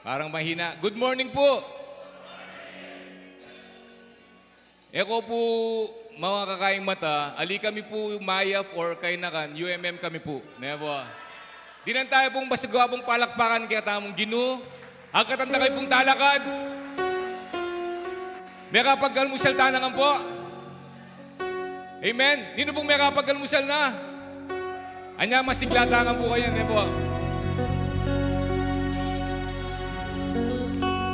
Parang mahina. Good morning po. Eko po, mga kakaing mata, ali kami po Mayap or Kainakan, UMM kami po. Nebo. Dinan tayo pong basagwabong palakpakan kaya tamong Ginu. Agkatanda kayo pong talakad. May kapag-almusal tanangan po. Amen. Dino pong may kapag-almusal na. Anya masiglatangan po kayo, nebo.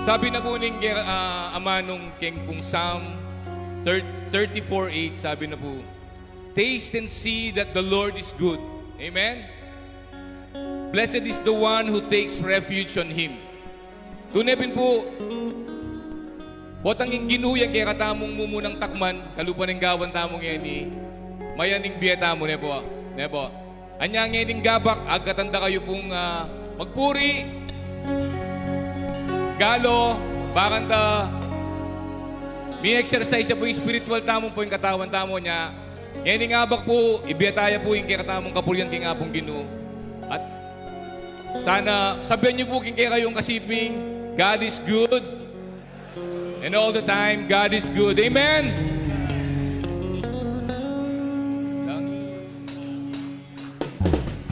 Sabi na po ning amanong king pong Psalm 34:8, sabi na po, taste and see that the Lord is good. Amen? Blessed is the one who takes refuge on Him. Tunepin po, potanging ginuyang kaya katamong mumunang takman, kalupan ng gawan tamong yan ni mayaning biyeta mo, nepo. Nepo. Anyang yaning gabak, agkatanda kayo pong magpuri, galo, bakanta, may exercise po yung spiritual tamong po yung katawan tamo niya. Yan yung abak po, ibiyataya po yung katamong kapurian kaya pong Ginu. At sana, sabihan niyo po kaya kayong kasiping, God is good. And all the time, God is good. Amen?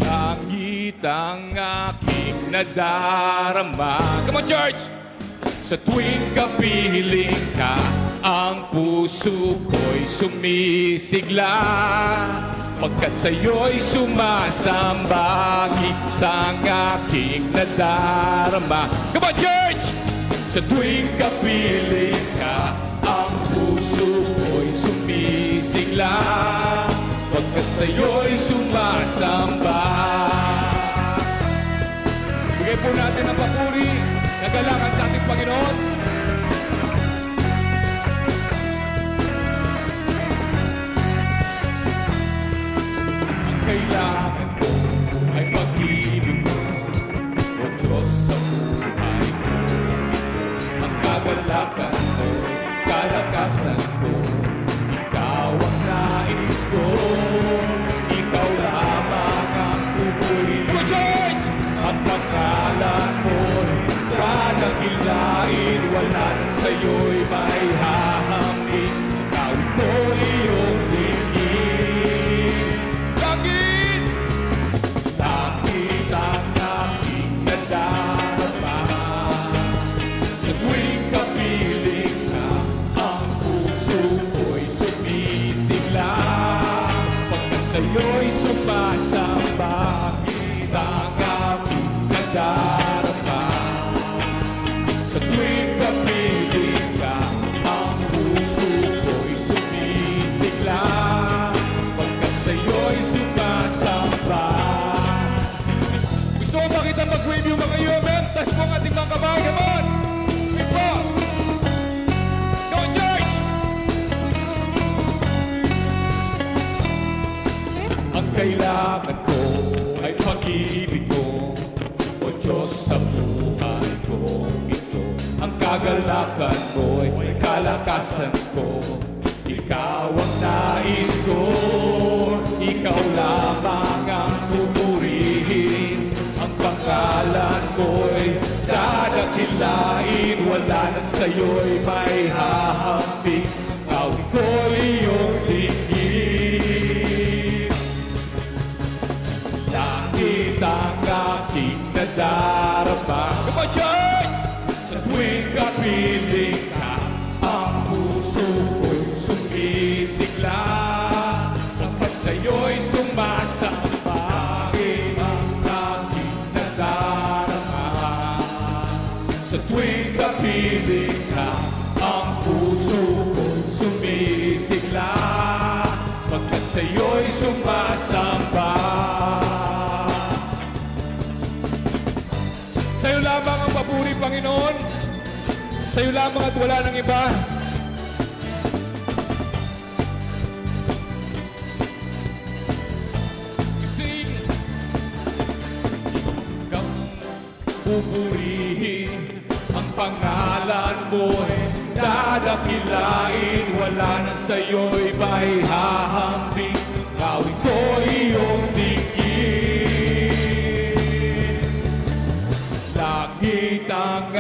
Langit ang aking nadarama. Come on, church! Sa tuwing kapiling ka, ang puso ko'y sumisigla. Pagkat sa'yo'y sumasamba, ngitang aking nadarama. Come on, church! Sa tuwing kapiling ka, ang puso ko'y sumisigla. Pagkat sa'yo'y sumasamba. Bigay po natin ang papuri, nagalakan sa ating Panginoon. Ang kailangan ko ay pag-ibig mo, O Diyos sa buhay ko. Ang kagalakan mo, kalakasan ko, Ikaw ang nais ko. Ikaw lamang ang pupurihin. Go Church! Ang pangalan mo'y dadakilain, wala na sa'yo'y may hahangin. Gawin ko iyong tingin. Langit! Langit ang aking nadarama. Sa tuwing kapiling ka, ang puso ko'y sumisigla. Pagkat sa'yo'y sumasamba, ang aking nadarama. Sa tuwing kapiling ka, ang puso ko'y sumisigla. Pagkat sa'yo'y sumasamba. Gusto ko makita mag-wave yung mga UMM. Tas po ang ating mga kabaw. Come on! Wave po! Go Church! Ang kailangan ko ay pag-ibig mo, O Diyos sa buhay ko ito. Ang kagalakan mo ay kalakasan ko, Ikaw ang nais ko. Ikaw lamang ang pupurihin. Ang pangalan ko'y dadakilain, wala na sa'yo'y may hahambing. Gawin ko iyong tingin. Langit ang aking nadarama. Come on, church! Sa tuwing kapiling ka, ang puso ko'y sumisigla. Kapag sa'yo'y sumasamba, ang aking nadarama. Sa tuwing kapiling ka, ang puso ko'y sumisigla. Pagkat sa'yo'y sumasamba. Sa'yo lamang ang papuri, Panginoon. Sa'yo lamang at wala nang iba. Sing. Ikaw pupurihin, ang pangalan mo'y dadakilain, wala nang sa'yo'y may hahambing. Gawin ko iyong tingin. Langit ang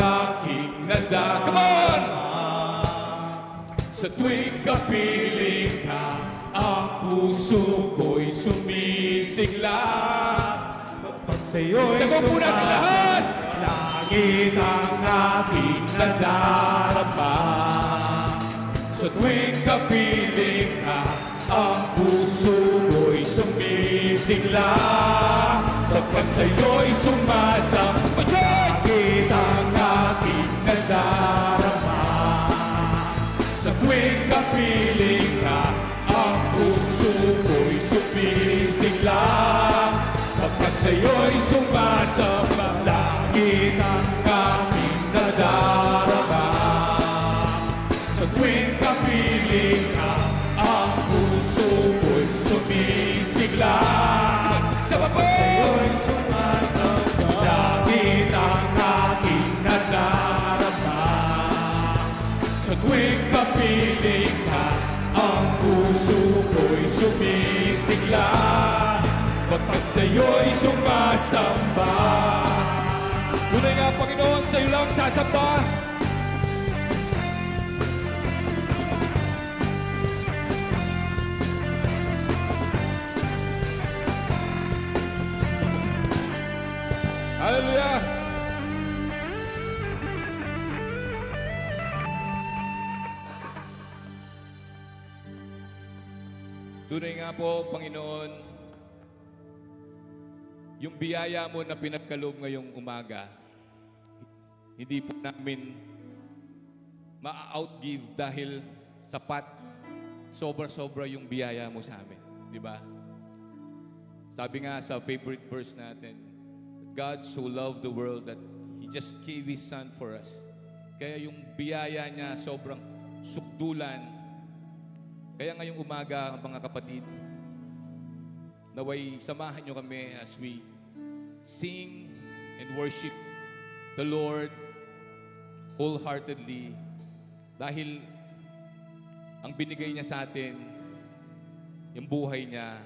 tuwing kapiling ka, ang puso ko'y sumisigla. Pag sa'yo'y Sagot po natin lahat! langit ang aking nadarama. Sa tuwing kapiling ka, ang puso ko'y sumisigla. Kapag sa'yo'y sumasamba, Langit ang aking nadarama. sa tuwing kapiling ka, ang puso ko'y sumisigla. Kapag sa'yo'y sumasamba, Langit ang aking nadarama. sa tuwing kapiling ka, ang puso ko'y sumisigla. Sa Pag sa'yo'y sumasamba, langit ang aking nadarama. sa tuwing kapiling ka, ang puso ko'y sumisigla. Pagkat sa'yo'y sumasamba. Tunay nga, Panginoon, sa'yo lang sasamba. Hallelujah! Tunay nga po, Panginoon, yung biyaya mo na pinagkaloob ngayong umaga, hindi po namin ma-outgive dahil sapat, sobra-sobra yung biyaya mo sa amin. Di ba? Sabi nga sa favorite verse natin, God so loved the world that He just gave His Son for us. Kaya yung biyaya niya sobrang sukdulan. Kaya ngayong umaga, mga kapatid, naway samahan niyo kami as we sing and worship the Lord wholeheartedly dahil ang binigay niya sa atin, yung buhay niya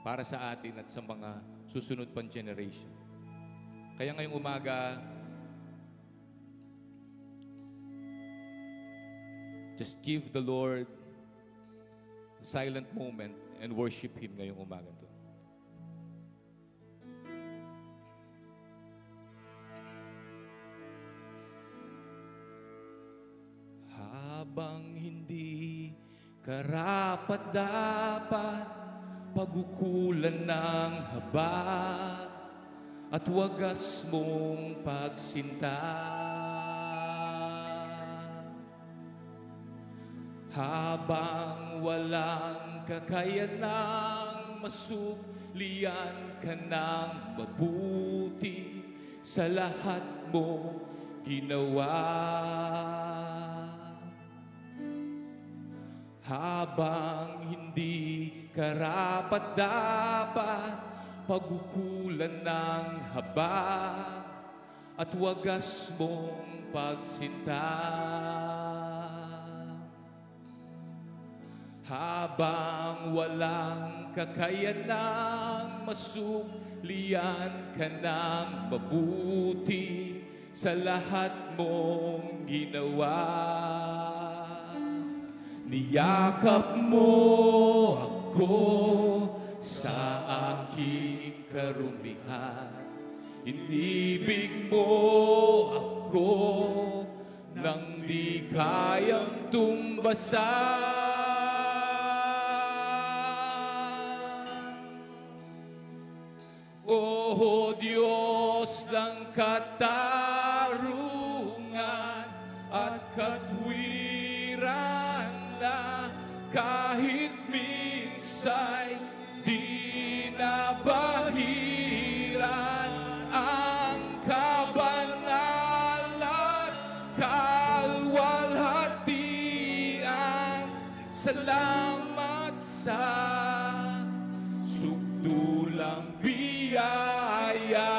para sa atin at sa mga susunod pang generation. Kaya ngayong umaga, just give the Lord a silent moment and worship Him ngayong umaga to. Habang hindi karapat-dapat pagukulan ng habag at wagas mong pagsinta. Habang walang kakayanang masuklian ka ng mabuti sa lahat mo ginawa. Habang hindi karapat-dapat pagukulan ng habag at wagas mong pagsinta. Habang walang kakayanang masuklian ka ng mabuti sa lahat mong ginawa. Niyakap mo ako sa aking karumihan. Inibig mo ako nang di kayang tumbasan. O Diyos ng katarungan at katwiran na kahit minsa'y di nabahiran ang kabanal at kalwalhatian. Salamat sa sukdulang biyaya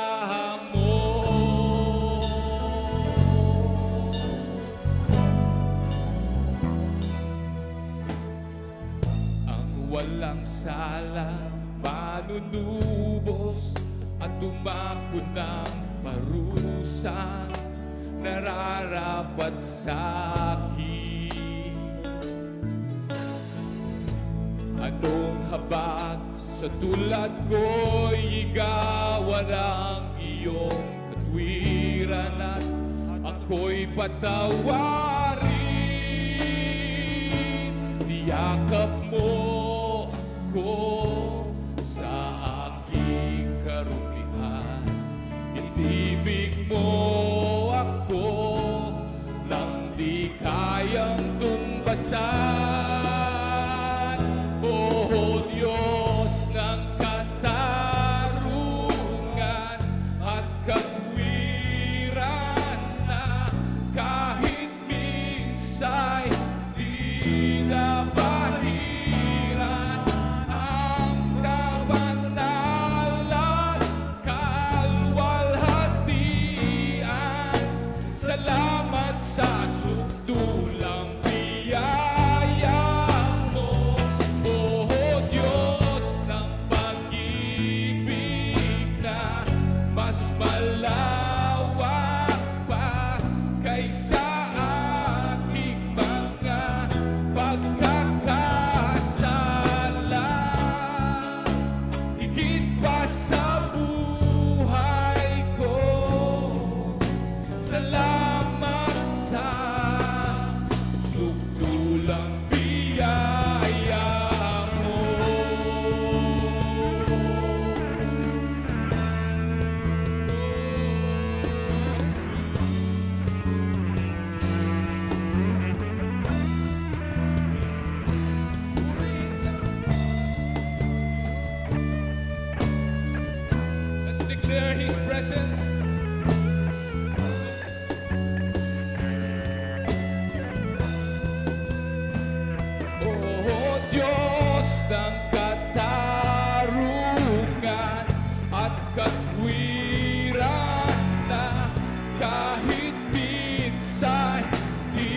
mo. Ang walang sala, manunubos at dumako ng parusa nararapat sa akin. sa tulad ko'y igawan ang iyong katwiran at ako'y patawarin. Niyakap mo ko sa aking karumihan. Inibig mo ako nang di kayang tumbasan. O Diyos ng katarungan at katwiran na kahit minsa'y di napahiran ang kabanalan, kalwalhatian. Salamat sa sukdulang biyaya mo, O Diyos ng pag-ibig na mas malawak pa kaysa aking mga pagkakasala. Higit pa sa buhay ko, salamat sa sukdulang biyaya mo. Let's declare His presence. O Diyos ng katarungan at katwiran na kahit minsan di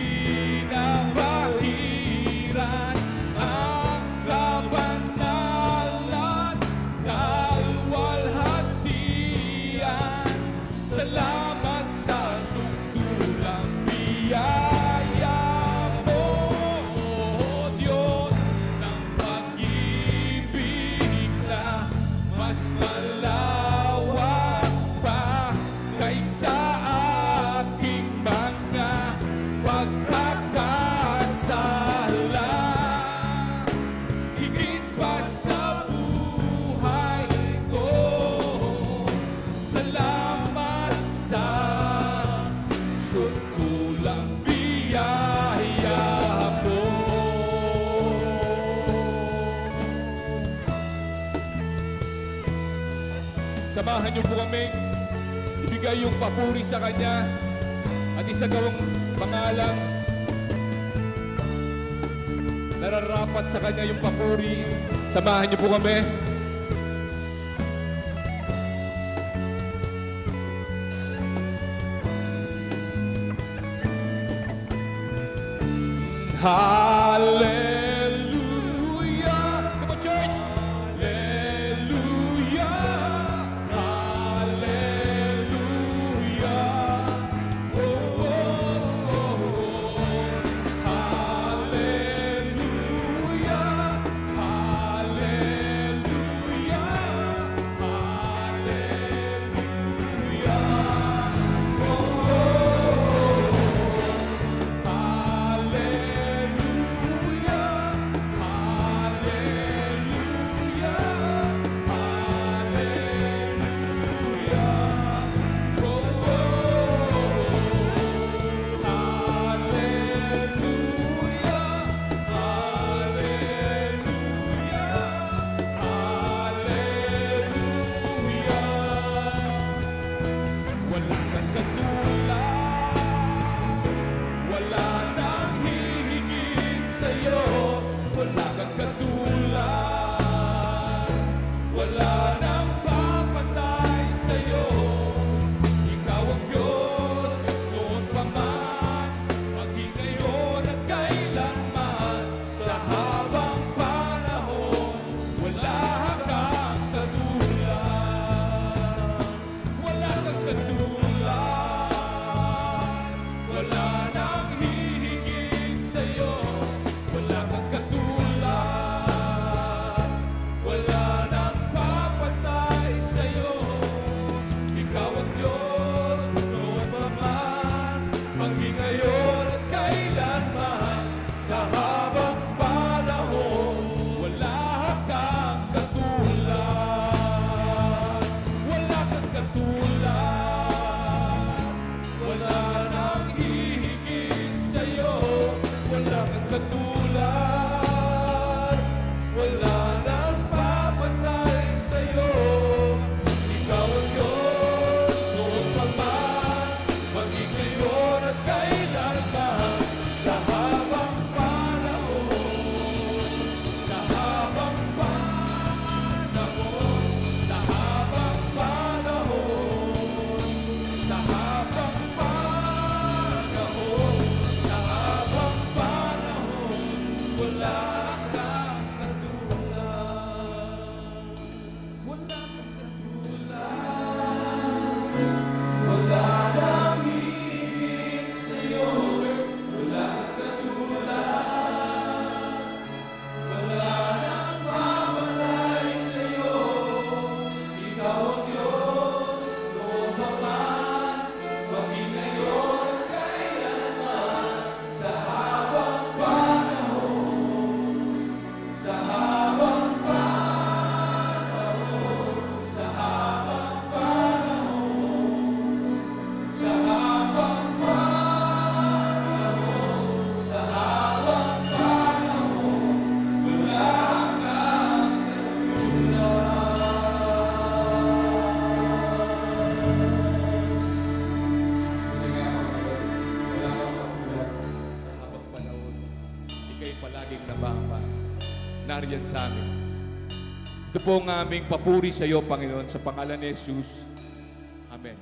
napahiran ang kabanalan, kalwalhatian. Salamat sa sukdulang biyaya mo, O Diyos ng pag-ibig na mas malawak pa kaysa aking mga pagkakasala. Higit pa sa buhay ko, salamat sa sukdulang biyaya mo. Samahan niyo po kami ibigay yung papuri sa Kanya at isagawang pangalang nararapat sa Kanya yung papuri. Samahan niyo po kami. Hallelujah! Come on, church! Hallelujah! Hallelujah! Oh, oh, oh, oh. Hallelujah! Hallelujah! Hallelujah! Oh, oh, oh. Hallelujah! Nariyan sa amin. Ito po ang aming papuri sa iyo, Panginoon, sa pangalan ni Jesus. Amen.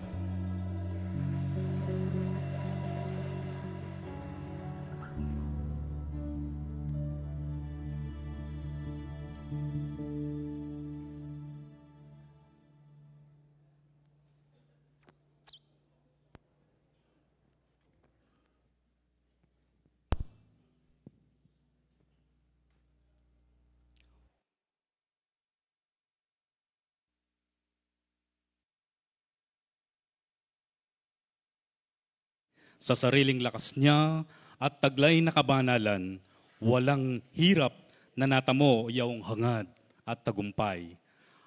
Sa sariling lakas niya at taglay na kabanalan, walang hirap na natamo iyong hangad at tagumpay.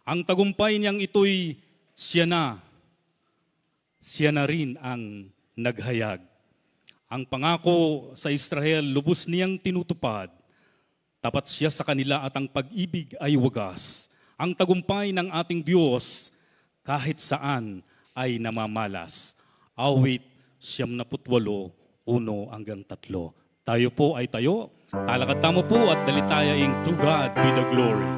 Ang tagumpay niyang ito'y siya na rin ang naghayag. Ang pangako sa Israel, lubos niyang tinutupad. Tapat siya sa kanila at ang pag-ibig ay wagas. Ang tagumpay ng ating Diyos kahit saan ay namamalas. Awit 78:1-3. Tayo po ay tayo, talakad tamo po at dalitayaing to God be the glory.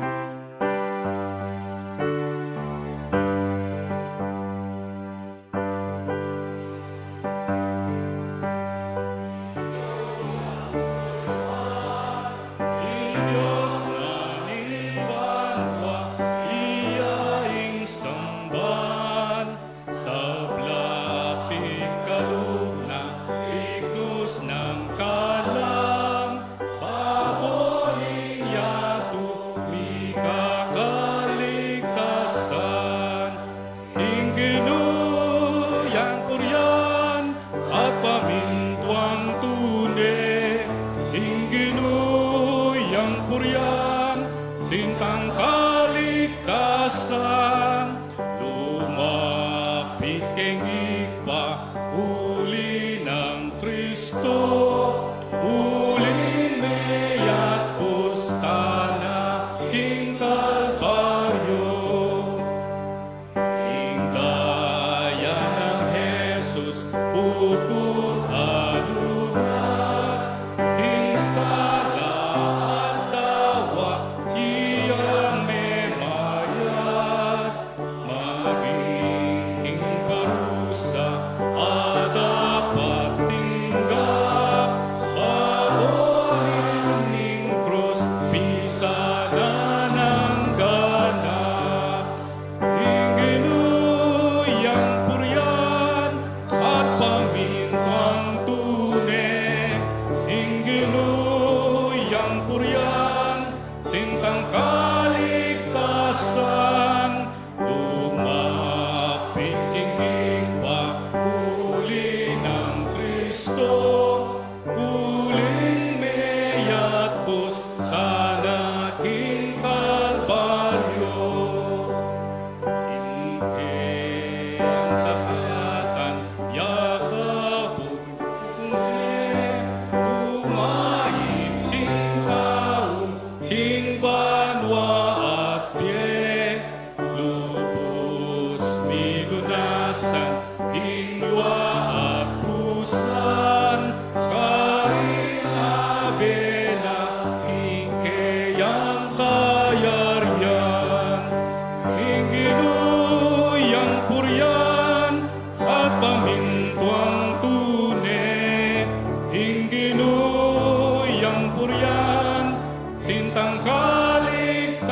bintang kaligtasan,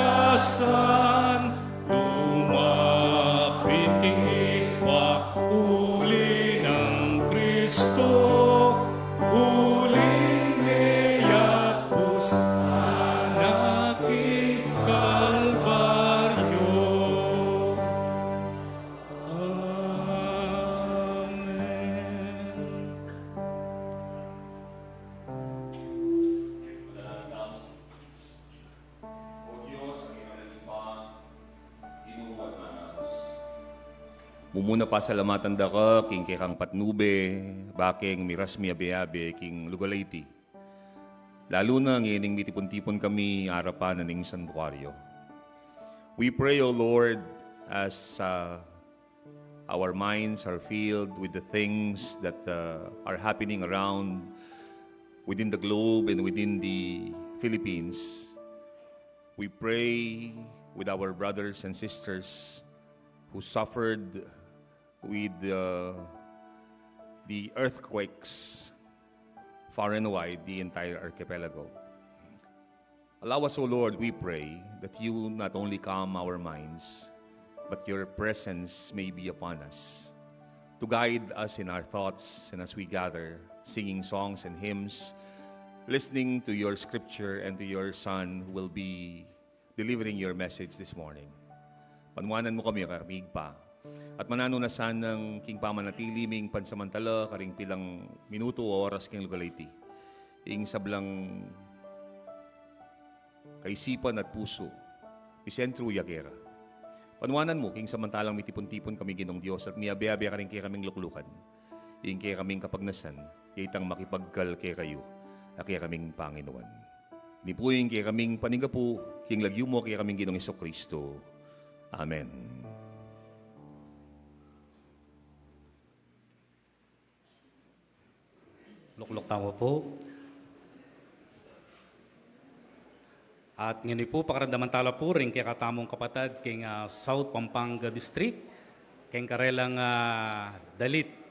lumapit pa uli ng Kristo, uling niyapos ang aking Kalbaryo. Amen. Mumuna pa salamatan da ka, king kekang patnube, baking miras miyabe-yabe, king lugalayti. Lalo na ngining mitipon-tipon kami arapan na ning santuario. We pray, O Lord, as our minds are filled with the things that are happening around within the globe and within the Philippines. We pray with our brothers and sisters who suffered with the earthquakes far and wide, the entire archipelago. Allow us, O Lord, we pray, that you not only calm our minds, but your presence may be upon us, to guide us in our thoughts and as we gather, singing songs and hymns, listening to your scripture and to your Son who will be delivering your message this morning. Panuwanan mo kami, karamig pa. At mananunasan ng king pamanatili ming pansamantala, karing pilang minuto o oras king lugalayti. Ing sablang kaisipan at puso, pisentro yakera. Panuwanan mo, king samantalang mitipon-tipon kami ginong Diyos at miyabe-abe ka rin kaya kaming luklukan. Ing kaya kaming kapagnasan, itang makipagkal kaya kayo, na kaya kaming Panginoon. Nipuing kaya kaming panigapu, king lagyo mo kaya kaming ginong Jesucristo. Amen. Luklok tamo po. At ngayon po, pakaramdaman tala po rin kaya katamong kapatad king South Pampanga District, king karelang dalit.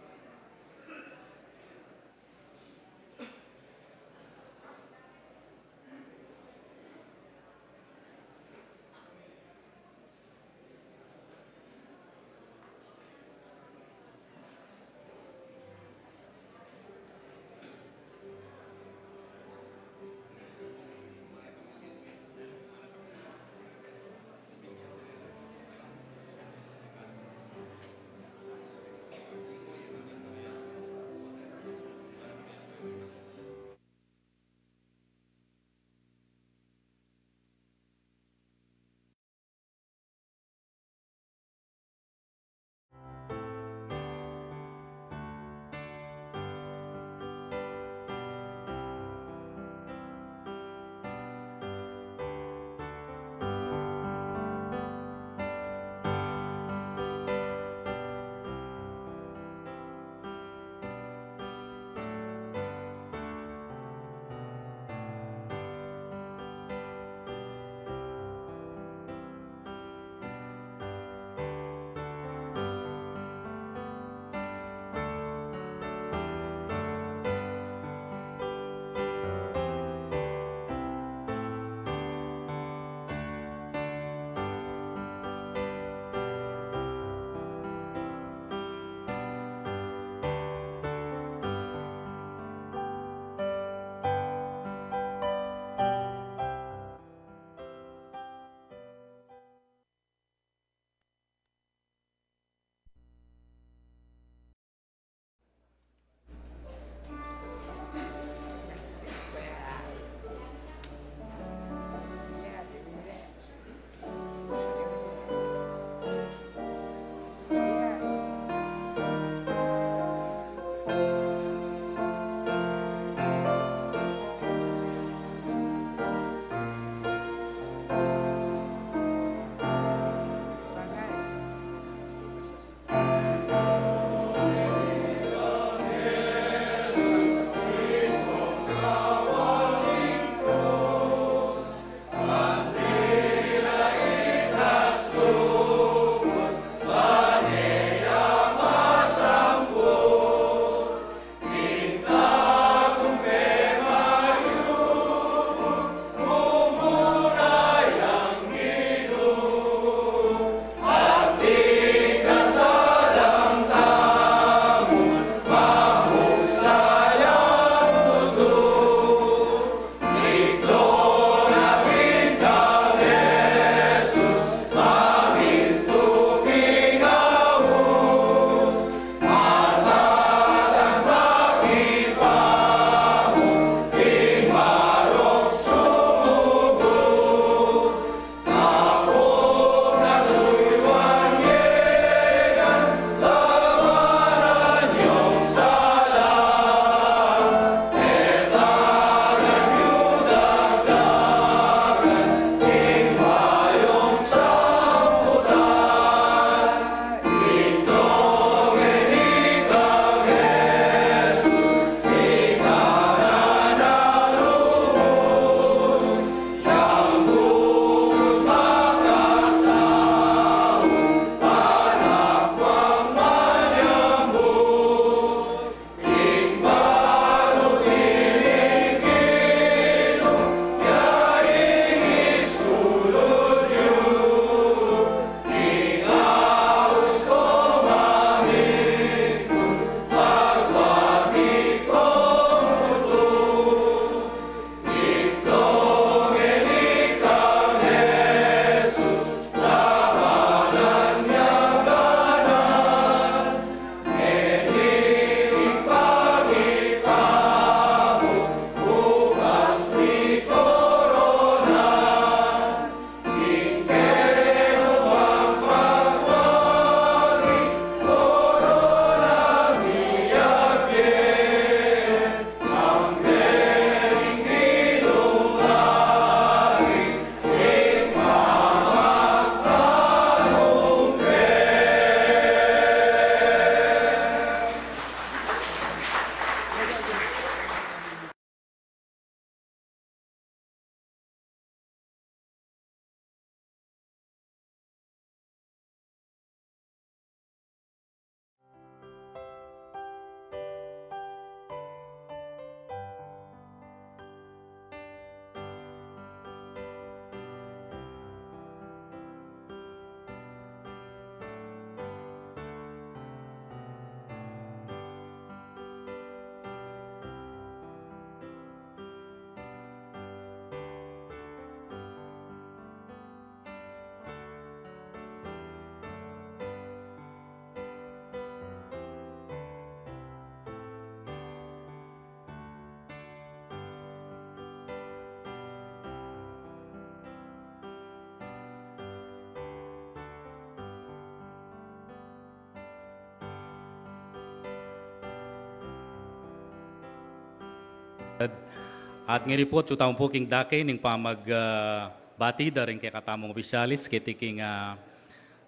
At ngiri po, tutang po king dake ning pamagbati rin kay katamong opisyalis, kay tiking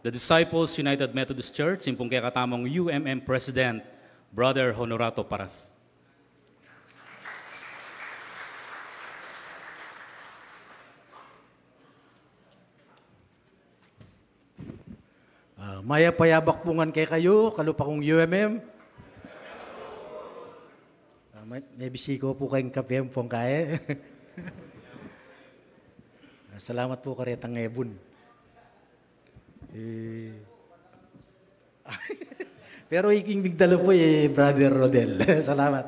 the Disciples United Methodist Church, simpong kay katamong UMM President, Brother Honorato Paras. Maya payabakpungan kay kayo, kalupakong UMM. May bisiko po kayong kapiyem pong kaya. Salamat po karetang Ebon. Pero iking bigdalo po Brother Rodel. Salamat.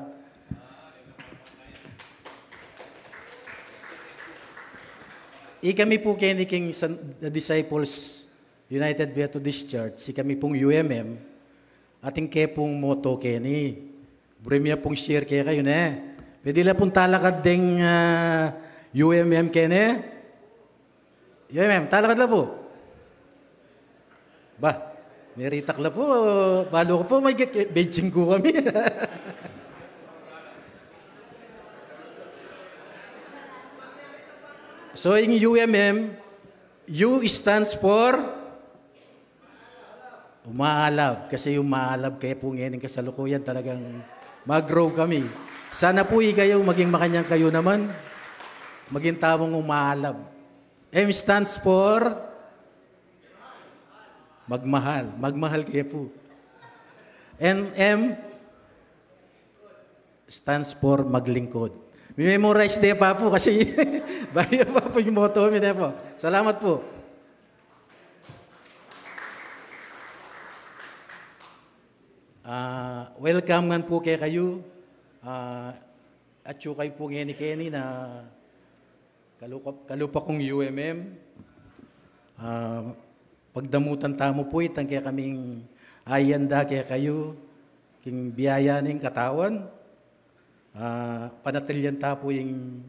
Kami po kiniking Disciples United Methodist Church, kami pong UMM, ating ke pong motto kini. Bremya pong share kaya kayo na. Pwede lang pong talakad ding UMM kene. UMM, talakad lang po. Ba, niritak lang po. Balo ko po, may benching ko kami. So, yung UMM, U stands for umaalab. Kasi yung maalab kaya po ngayon kasalukuyan talagang mag-grow kami. Sana po kayo maging makanyang kayo naman. Maging tamang umaalab. M stands for magmahal. Magmahal kayo po. And M stands for maglingkod. Memorize din pa po kasi bayo pa po yung motto mi po. Salamat po. Welcome man po kayo. At yung kayo po ngeni-keni na kalupa kong UMM. Pagdamutan tamo po itang kaya kaming ayanda kaya kayo. King biyayaning katawan. Panatilyan ta po yung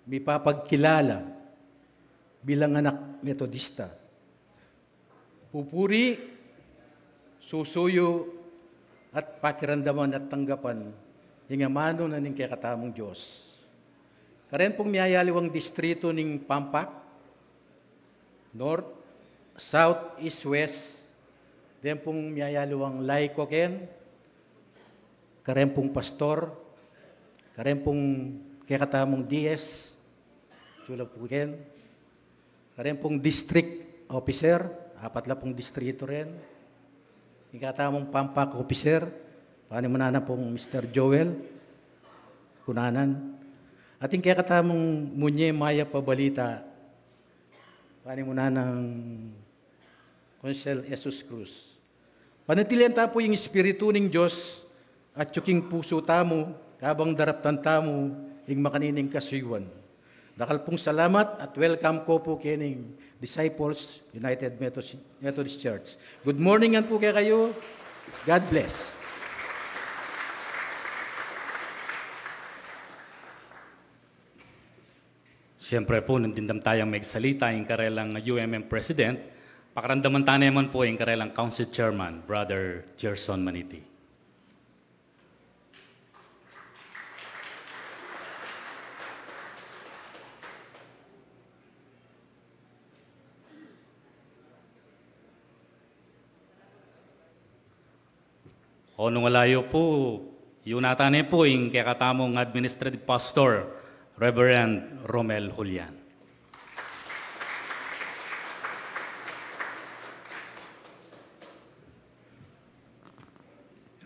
may papagkilala bilang anak metodista. Pupuri, susuyo, at pakiramdaman at tanggapan yung amano na ning kaya katamong Diyos. Karen pong miyayaliwang distrito ning Pampak, North, South, East, West, then pong miyayaliwang Laiko ken, karen pong pastor, karen pong kaya katamong DS, tula po ken, karen pong district officer, 4 lang pong distrito rin, ikatamong Pampak officer, paano mo na pong Mr. Joel, kunanan. At yung kaya katamong Munye Maya Pabalita, paano mo na ng Consel Jesus Cruz. Panatilian ta po yung Espiritu ng Diyos at yung puso tamo, kabang daraptan tamo, yung makanining kasuywan. Dakal pong salamat at welcome ko po kining Disciples United Methodist Church. Good morning po kayo. God bless. Siyempre po, nandindam tayong magsalita yung karelang UMM President. Pakaramdaman tayo naman po yung karelang Council Chairman, Brother Gerson Maniti. O nung walayo po, yun natanay po yung kakatamong Administrative Pastor, Reverend Romel Julian.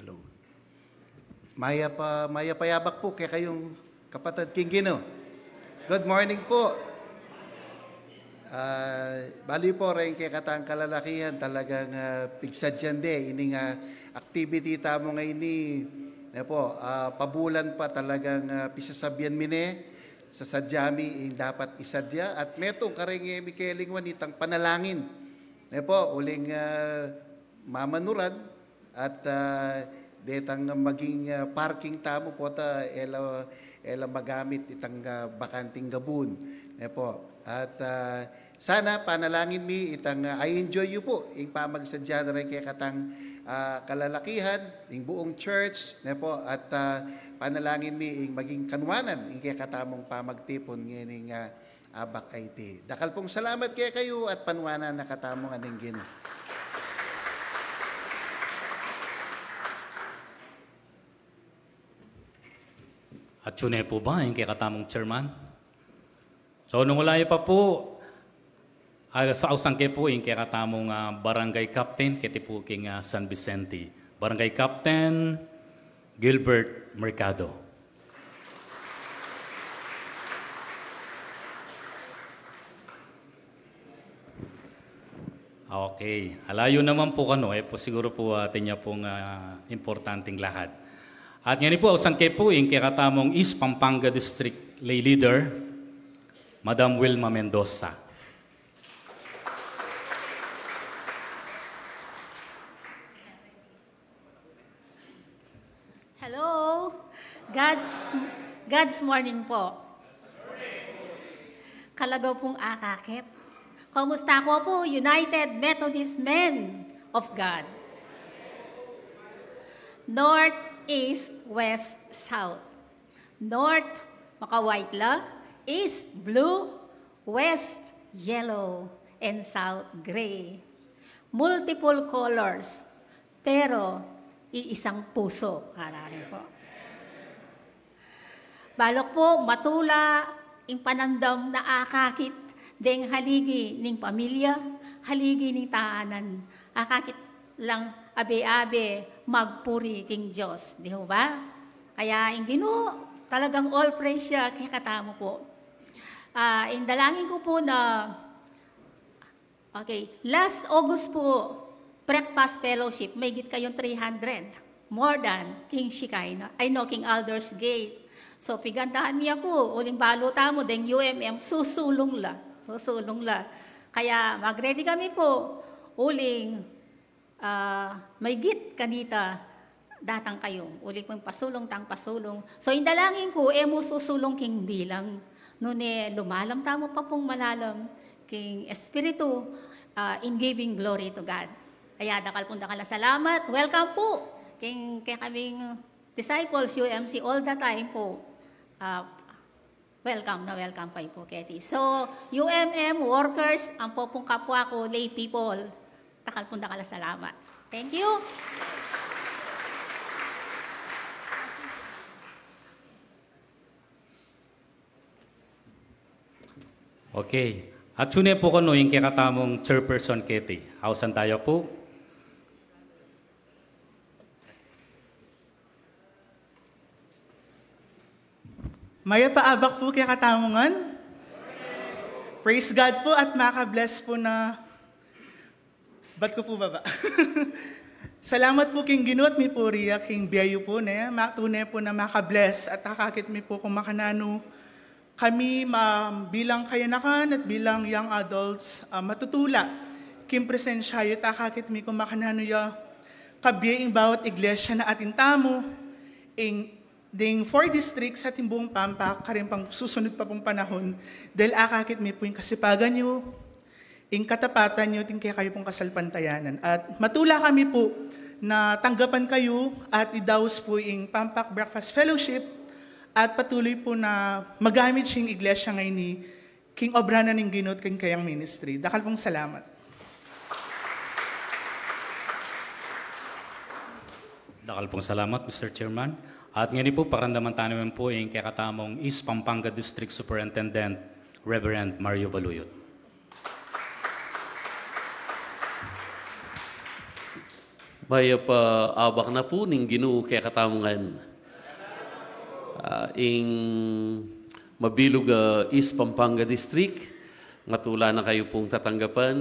Hello. Maya payabak po kaya kayong kapatid King Gino. Good morning po. Bali po rin kaya katang kalalakihan talagang pigsad dyan de. Ining activity tamo ngayon ni pabulan pa talagang pisasabyan mine sa sadyami dapat isadya at metong karing Mikeling wanitang panalangin. Uling mamanuran at detang maging parking tamo po ta ela magamit itang bakanting gabun. At sana panalangin mi itang I enjoy you po ing pamagsadya na rin kaya katang kalalakihan, ing buong church, na po, at panalangin mi ing maging kanwanan, ing kaya katamong pamagtipon ngayon abak IT. Dakal pong salamat kaya kayo at panwanan na katamong aning Ginoo. At yun po ba, yung kay katamong chairman? So, nung wala pa po, sa ausangke po, yung kay katamong barangay captain, kiti po king San Vicente. Barangay Captain Gilbert Mercado. Okay. Halayo naman po kano, po siguro po atin niya pong importanteng lahat. At ngayon po, ausangke po, yung kay katamong East Pampanga District Lay Leader, Madam Wilma Mendoza. Hello. God's morning po. Kalagaw pong akakip. Kamusta ko po, United Methodist Men of God. North, East, West, South. North, maka-white la. East, blue. West, yellow. And South, gray. Multiple colors. Pero, iisang puso. Karari po. Balok po, matula, ing panandam na akakit, deng haligi ning pamilya, haligi ning taanan. Akakit lang abe-abe, magpuri king Diyos. Di ho ba? Kaya ing Ginoo, talagang all praise siya, kaya katamo po. Indalangin ko po na, okay, last August po, breakfast fellowship, may git kayong 300. More than King Shekinah. King Alder's Gate. So, pigandahan niya po, uling balo tamo, deng UMM, susulong la. Susulong la. Kaya, mag-ready kami po, uling, may git kanita, datang kayo. Uling pong pasulong, tang pasulong. So, indalangin ko, mo susulong king bilang. Nune, lumalam tamo pa pong malalam, king Espiritu, in giving glory to God. Kaya dakal salamat. Welcome po. Kaya kaming disciples, UMC, all the time po. Welcome pa po, Ketty. So, UMM workers, ang po pong kapwa ko, lay people, dakal salamat. Thank you. Okay. At yun po kano yung kaya katamong chairperson, Ketty. Hausan tayo po. Maya paabak po kaya katamongan. Praise God po at maka-bless po na... Ba't ko po baba? Salamat po king Ginoo at mi po riya king biyayo po na tunay po na maka-bless at kakakit mi po kung makanano kami bilang kayanakan at bilang young adults matutula king presensya yu kakakit mi kung makanano ya kabiya ing bawat iglesia na atin tamo ing ding 4 districts sa timbong Pampak, karin pang susunod pa pong panahon, dahil akakit mi po yung kasipagan nyo, yung katapatan nyo, ting kaya kayo pong kasalpantayanan. At matula kami po na tanggapan kayo at idaos po yung Pampak Breakfast Fellowship at patuloy po na magamit siyang iglesia ngayon ni King Obrana ng Ginoo king kayang ministry. Dakal pong salamat. Dakal pong salamat, Mr. Chairman. At ngayon po, parandaman tayo naman po yung kakatamong East Pampanga District Superintendent, Reverend Mario Baluyot. Maya pa abak na po ning Ginoo kakatamongan. Ing mabilog East Pampanga District, ngatula na kayo pong tatanggapan,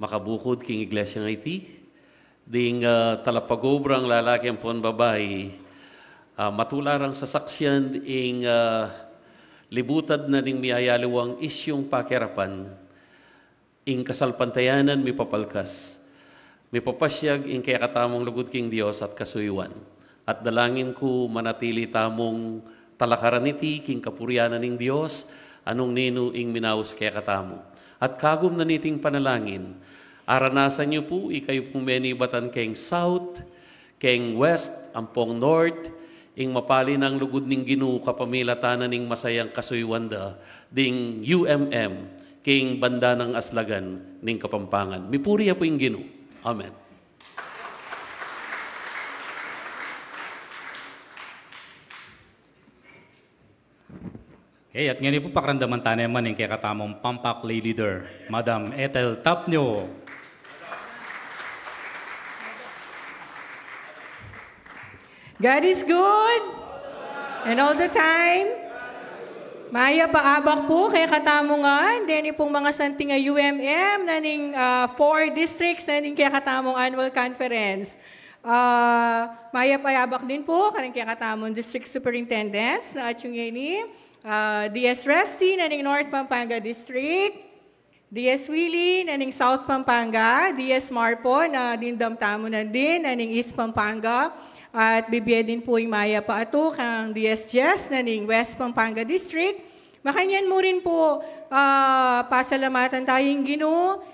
makabukod king Iglesia ng IT, ding talapagobrang lalaki ang pon babae, matularang sasaksyan ing libutad na ning miayaliwang isyong pakerapan, ing kasalpantayanan mi papalkas, mi papasyag ing kaya katamong lugod king Dios at kasuyuan. At dalangin ko manatili tamong talakaran iti king kapuryanan ning Dios, anong nino ing minaus kaya katamo. At kagum na niting panalangin, Aranasan niyo po, ikayo pong menibatan keng South, keng West, ampong North, ing mapali ng lugod ning Ginoo kapamilatanan ning masayang kasuywanda, ding UMM, king banda ng Aslagan ning Kapampangan. Mipuriya po yung Ginoo. Amen. Okay, at ngayon po pakramdaman tayo naman yung kaya katamong Pampak Lay Leader, Madam Ethel Tapnio. God is good. And all the time. Maya paabak po kay katamongan. Deni pong mga santing UMM na ning 4 districts na ning kaya katamong annual conference. Maya paabak din po kaning kaya katamong district superintendents na at yung ini. DS Resty na ning North Pampanga District. DS Willie na ning South Pampanga. DS Marpo na dindamtamo na din na ning East Pampanga. At bibigyan din po yung Maya Paato kang DS Jess na ning West Pampanga District. Makanyan mo rin po pasalamatan tayong Ginoo.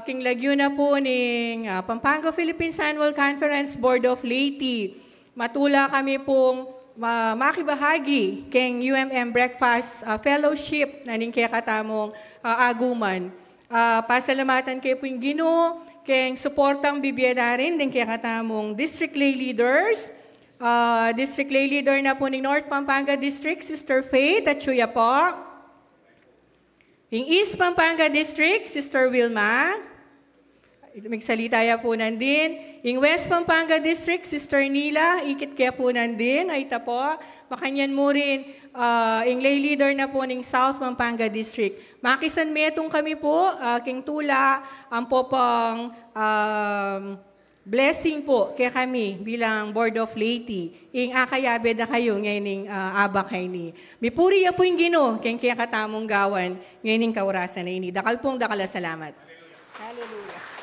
King Laguna po ning Pampanga Philippines Annual Conference Board of Laity. Matula kami pong makibahagi king UMM Breakfast Fellowship na ning kaya katamong aguman. Pasalamatan kayo po yung Ginoo. Keng suportang bibiyada rin din kaya katamong District Lay Leaders. District Lay Leader na po ng North Pampanga District, Sister Faith at Chuya po. Yung East Pampanga District, Sister Wilma. Magsalita ya po nandin. Yung West Pampanga District, Sister Nila. Ikit kaya po nandin. Ay po. Makanyan mo rin. Yung lay leader na po ng South Pampanga District. Makisan metong kami po. King Tula. Ang po pang blessing po kaya kami bilang Board of Laity. Ing akayabe na kayo ngayon abak kay ni. Mipuri ya po yung Ginoo. Kaya katamong gawan. Ngayon kaurasan na ini. Dakal pong dakala salamat. Hallelujah.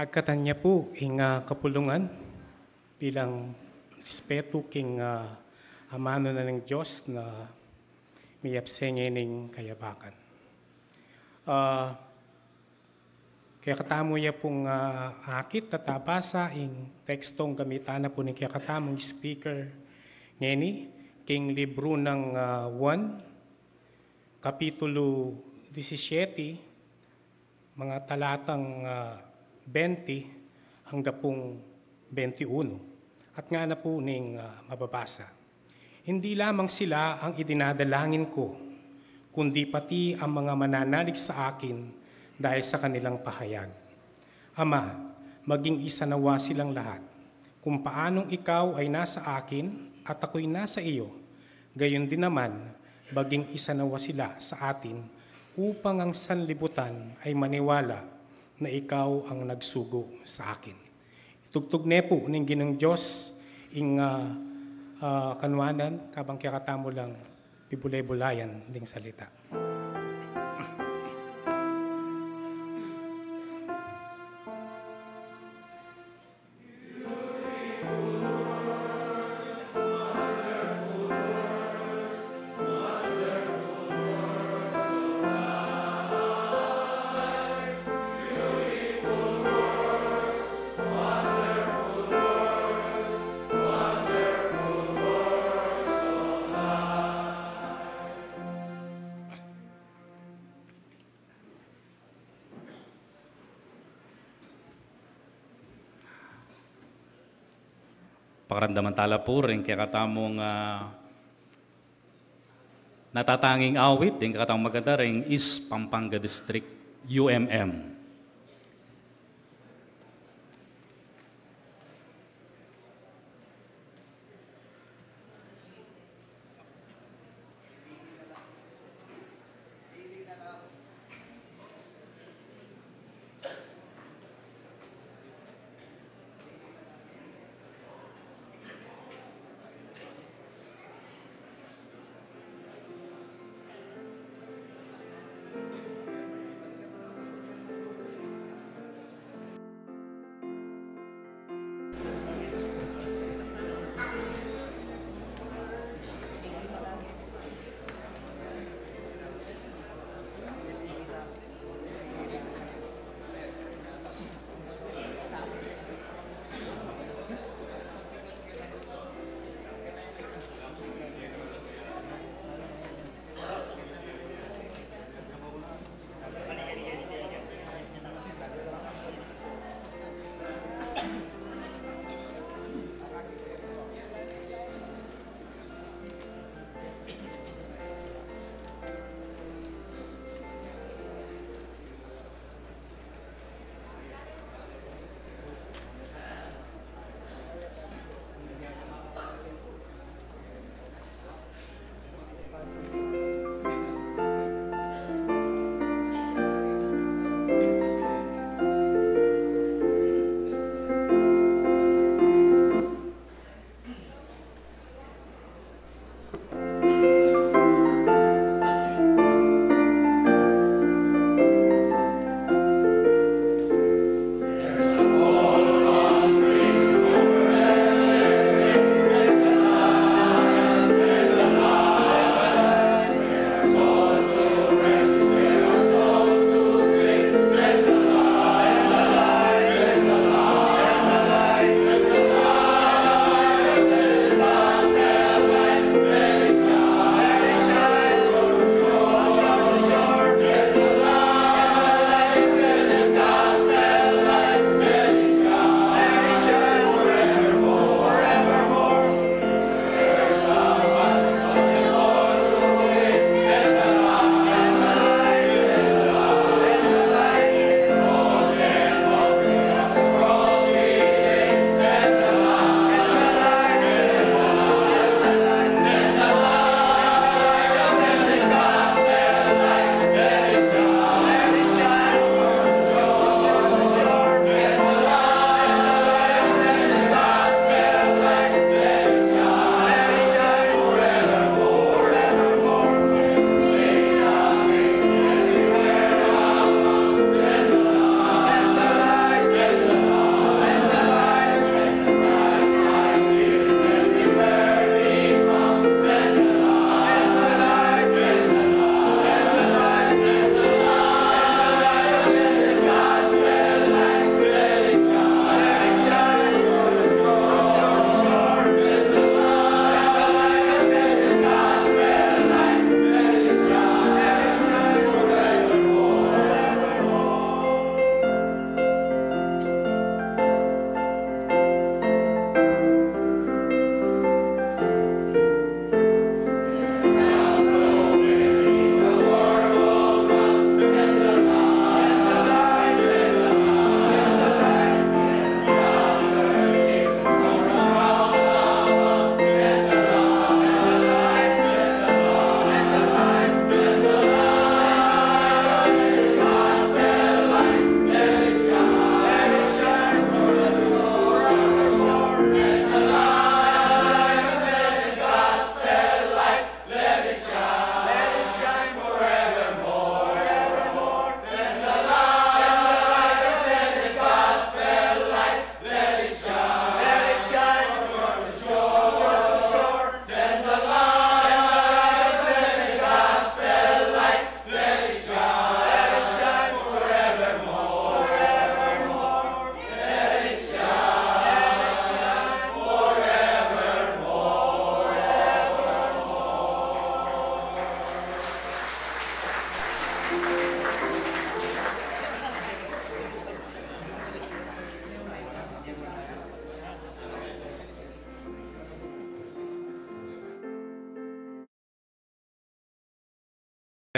Agkatan niya po ing kapulungan bilang respeto king amano na ng Diyos na miyapsenye ning kayabakan. Kaya katamo niya pong akit tatabasa ing tekstong gamitan na po ng kaya katamong speaker ngeni king libro ng 1, Kapitulo 17, mga talatang 20 hanggang pong 21. At nga na po ning mababasa. Hindi lamang sila ang idinadalangin ko, kundi pati ang mga mananalig sa akin dahil sa kanilang pahayag. Ama, maging isa nawa silang lahat. Kung paanong ikaw ay nasa akin at ako'y nasa iyo, gayon din naman, maging isa nawa sila sa atin upang ang sanlibutan ay maniwala na ikaw ang nagsugo sa akin. Tugtog ne po ng Ginong Diyos ing kanwanan kabang kikatamo lang bibulay-bulayan ding salita. Pakaramdaman tala po rin kaya katamong natatanging awit, din katamong maganda rin is Pampanga District UMM.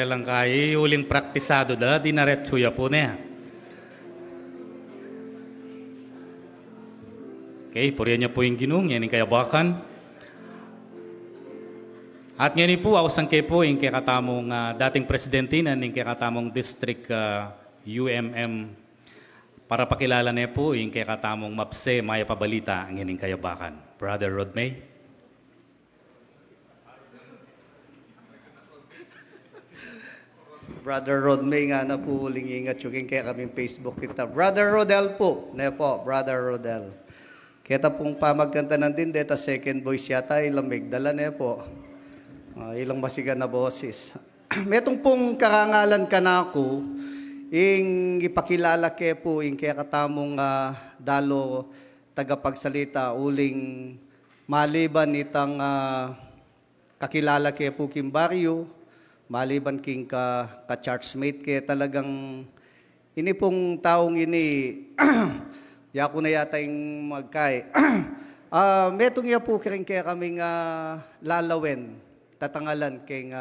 Lang kay uling praktisado da, dinaretsuya po niya. Okay, purihan niya po yung ginung, yan yung kayabakan. At ngayon po, awasang kayo po yung kakatamong dating presidente na yung kakatamong district UMM para pakilala niya po yung kakatamong mapse, maya pabalita ang yung kayabakan. Brother Rod May. Brother Rod May nga na po ingat yung kaya kaming Facebook kita. Brother Rodel po. Ne po, Brother Rodel. Kita pong pamagkantanan din deta second voice yata ilang migdala ne po. Ilang masigan na boses. Metong pong karangalan ka na ako, ing ipakilala ke po, ing kaya katamong dalo tagapagsalita, uling maliban itang kakilala ke po Kimbaryo, maliban king ka-churchmate ke talagang ini pong taong ini yako na yata yung magkay. Metong iya po kering kaya kaming lalawen, tatangalan king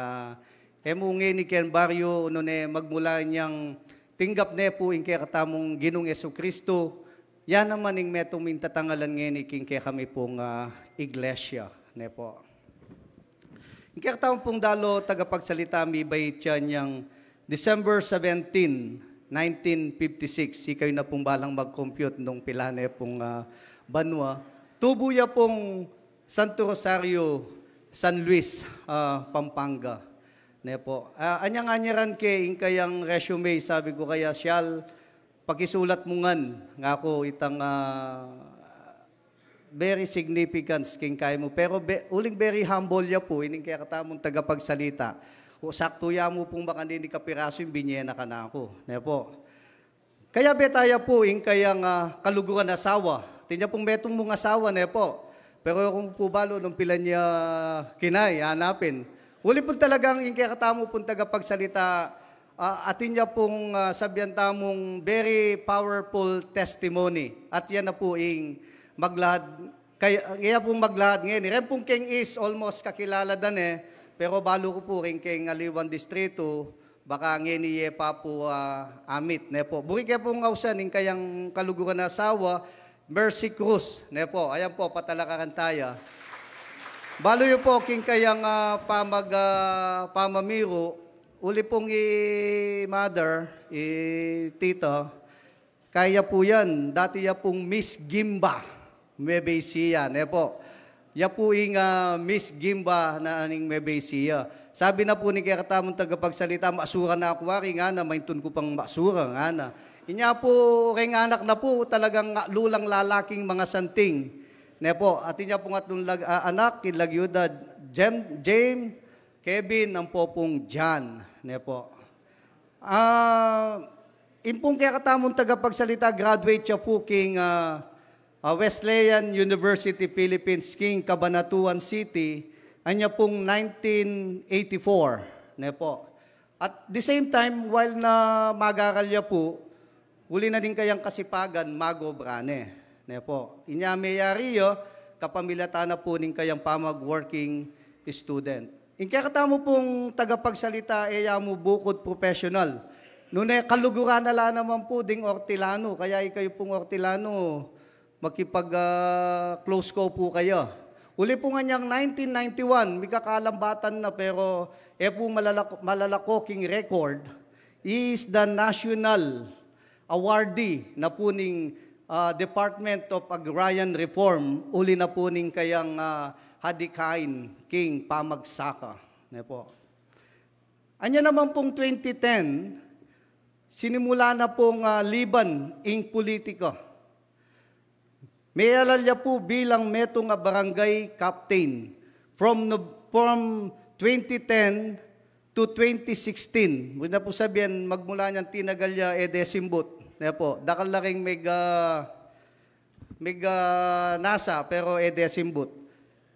emungin ni Ken Barrio ne magmula niyang tinggap ne po ing kaya katamong Ginong Jesucristo. Yan naman ing metong min tatangalan ngayon king kaya kami pong iglesia ne po. Kaya taong pong dalo tagapagsalita mi bay siya niyang December 17, 1956. Ikaw na pong balang mag-compute nung pilane pong banwa. Tubuya pong Santo Rosario, San Luis, Pampanga. Ne po. Anyang-anyaran ke ing kayang resume, sabi ko kaya siyal, pakisulat mo ngan, nga ko itang very significant king kaya mo. Pero uling very humble ya po, ining kaya katamong tagapagsalita. O sakto ya mo pong baka ni kapiraso yung binyena ka na ako. Ne po. Kaya betaya po ing kayang kaluguran asawa. Tinya pong betong mong asawa, ne po. Pero kung po balo nung pila niya kinay, hanapin. Uli po talagang ing kaya katamo pong tagapagsalita, atin niya pong sabihan tamong very powerful testimony. At yan na po ing maglahad, kaya pong maglahad ngayon. Ren pong king is almost kakilala dan pero balo ko po rin king Aliwan Distrito, baka ngayon niya pa po amit. Ne po. Buri kaya pong ngausan, yung kayang kaluguran na asawa, Mercy Cruz. Ne po, ayan po, patalakaran tayo. Balo yun po, king kayang pamamiro, uli pong mother, tita, kaya po yan, dati ya pong Miss Gimba. Mebesia, ne po. Ya po ing Miss Gimba na aning Mebesia. Sabi na po ni kaya katamong tagapagsalita, masura na ako wari nga na, maintun ko pang masura nga na. Inya po, kay anak na po, talagang lulang lalaking mga santing. Ne po, at inya po nga itong anak, kilagyuda, James, Kevin, ang popong John. Ne po. Impong kaya katamong tagapagsalita, graduate siya po king Wesleyan University, Philippines, king Cabanatuan City, anya pong 1984. Ne po. At the same time, while na mag-aralya po, uli na din kayang kasipagan, magobrane. Ne po. Inya mayariyo, kapamilata na po ning kayang pamag-working student. In kaya katamo pong tagapagsalita, mo bukod professional. Noon kaluguran na lang naman po ding Ortilano, kaya ikayo pong Ortilano, makipag-close ko po kayo. Uli po nga niyang 1991, may kakalambatan na pero po malalakoking record is the national awardee na po ning Department of Agrarian Reform, uli na po ning kayang hadikain king pamagsaka. Ne po. Anya naman pong 2010, sinimula na pong liban ing politika. May alalya po bilang metong barangay captain from 2010 to 2016. Muna po sabihin, magmula niyang tinagalya desimbut. Po, dakal laking mega nasa pero desimbut.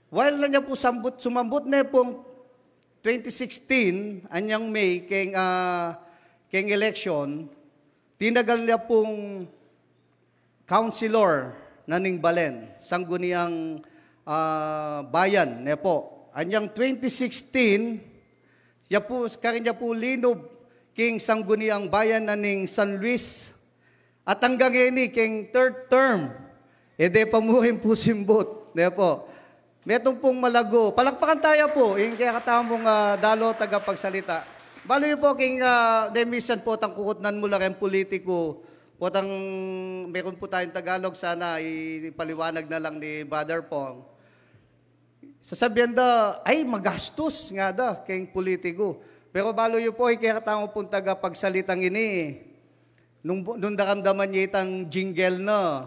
While na niya po sumambut na pong 2016, anyang May, kay king election, tinagal niya pong councilor naning Balen, sangguniang bayan, ne po. Anyang 2016, karinya po linob king sangguniang bayan naning San Luis, at hanggang ini king third term, ede pamuhin po simbot, ne po. Metong pong malago, palakpakan tayo po, yung kaya katamong dalo tagapagsalita. Balo yun po king demisan po tang kukutnan mo lang yung politiko, po tang meron po tayong Tagalog, sana ipaliwanag na lang ni Brother Pong. Sasabihan da, ay magastos nga da, king politiko. Pero balo yun po, kaya katamong pong tagapagsalitang ini, nung daramdaman niya itang jingle na,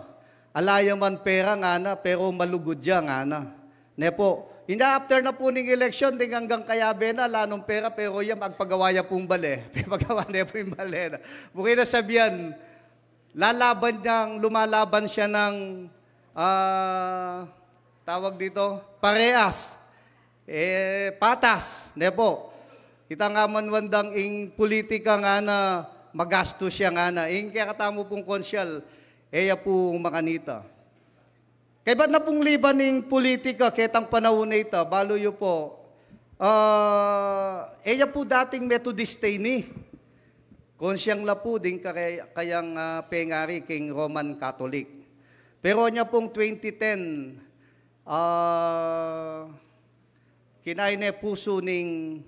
alaya man pera nga na, pero malugod siya nga na. Ne po, after na po ng election, ding hanggang kayabe na, lanong pera, pero yan, magpagawaya pong bale. Pagawa na po yung bale. Bukay na sabihan, lumalaban siya ng, tawag dito, parehas, patas, ne po. Kita nga manwandang ing politika nga na, magastos siya nga na. Ing kaya katamo pong konsyal, eya po makanita. Kaya ba't na pong liban ng politika, ketang panahon na ito, balo yun po, eya po dating Methodist ni, konsyang la po din kayang pengari king Roman Catholic. Pero niya pong 2010, kinain puso ning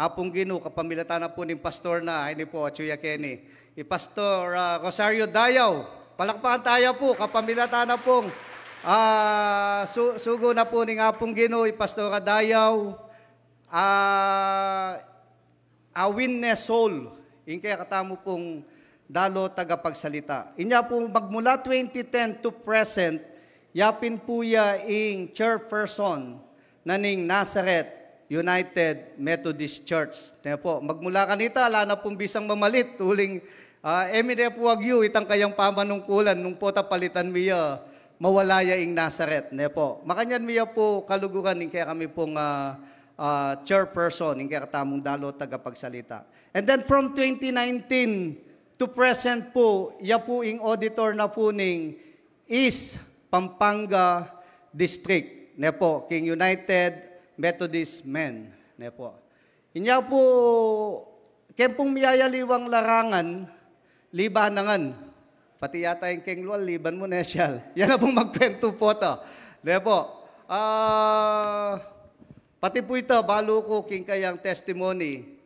apong Ginoo, kapamilatan na po ng pastor na, ini po, Chuya Kenny, Pastor Rosario Dayaw, palakpakan tayo po, kapamilatan na pong, sugo na po ng apong Ginoo, Pastor Dayaw, witness soul, yung kaya katamo pong dalo tagapagsalita. Inya po magmula 2010 to present, yapin po ya ing chairperson na ning Nazareth United Methodist Church. Kaya po, magmula kanita, ala na pong bisang mamalit, tuling emine po wagyu, itang kayang pamanungkulan, nung po tapalitan miya, mawalaya ing Nazareth. Ne po, makanyan miya po kaluguran, ning kaya kami pong chairperson, ning kaya katamong dalo tagapagsalita. And then from 2019 to present po, ya po ing auditor na po ning East Pampanga District. Ne po, king United Methodist Men. Ne po. Inya po, kempong miyayaliwang larangan, libanangan. Pati yata yung King Lual, liban mo na siya. Yan na pong magkwento po to. Ne po. Pati po ito, balo ko king kayang testimony,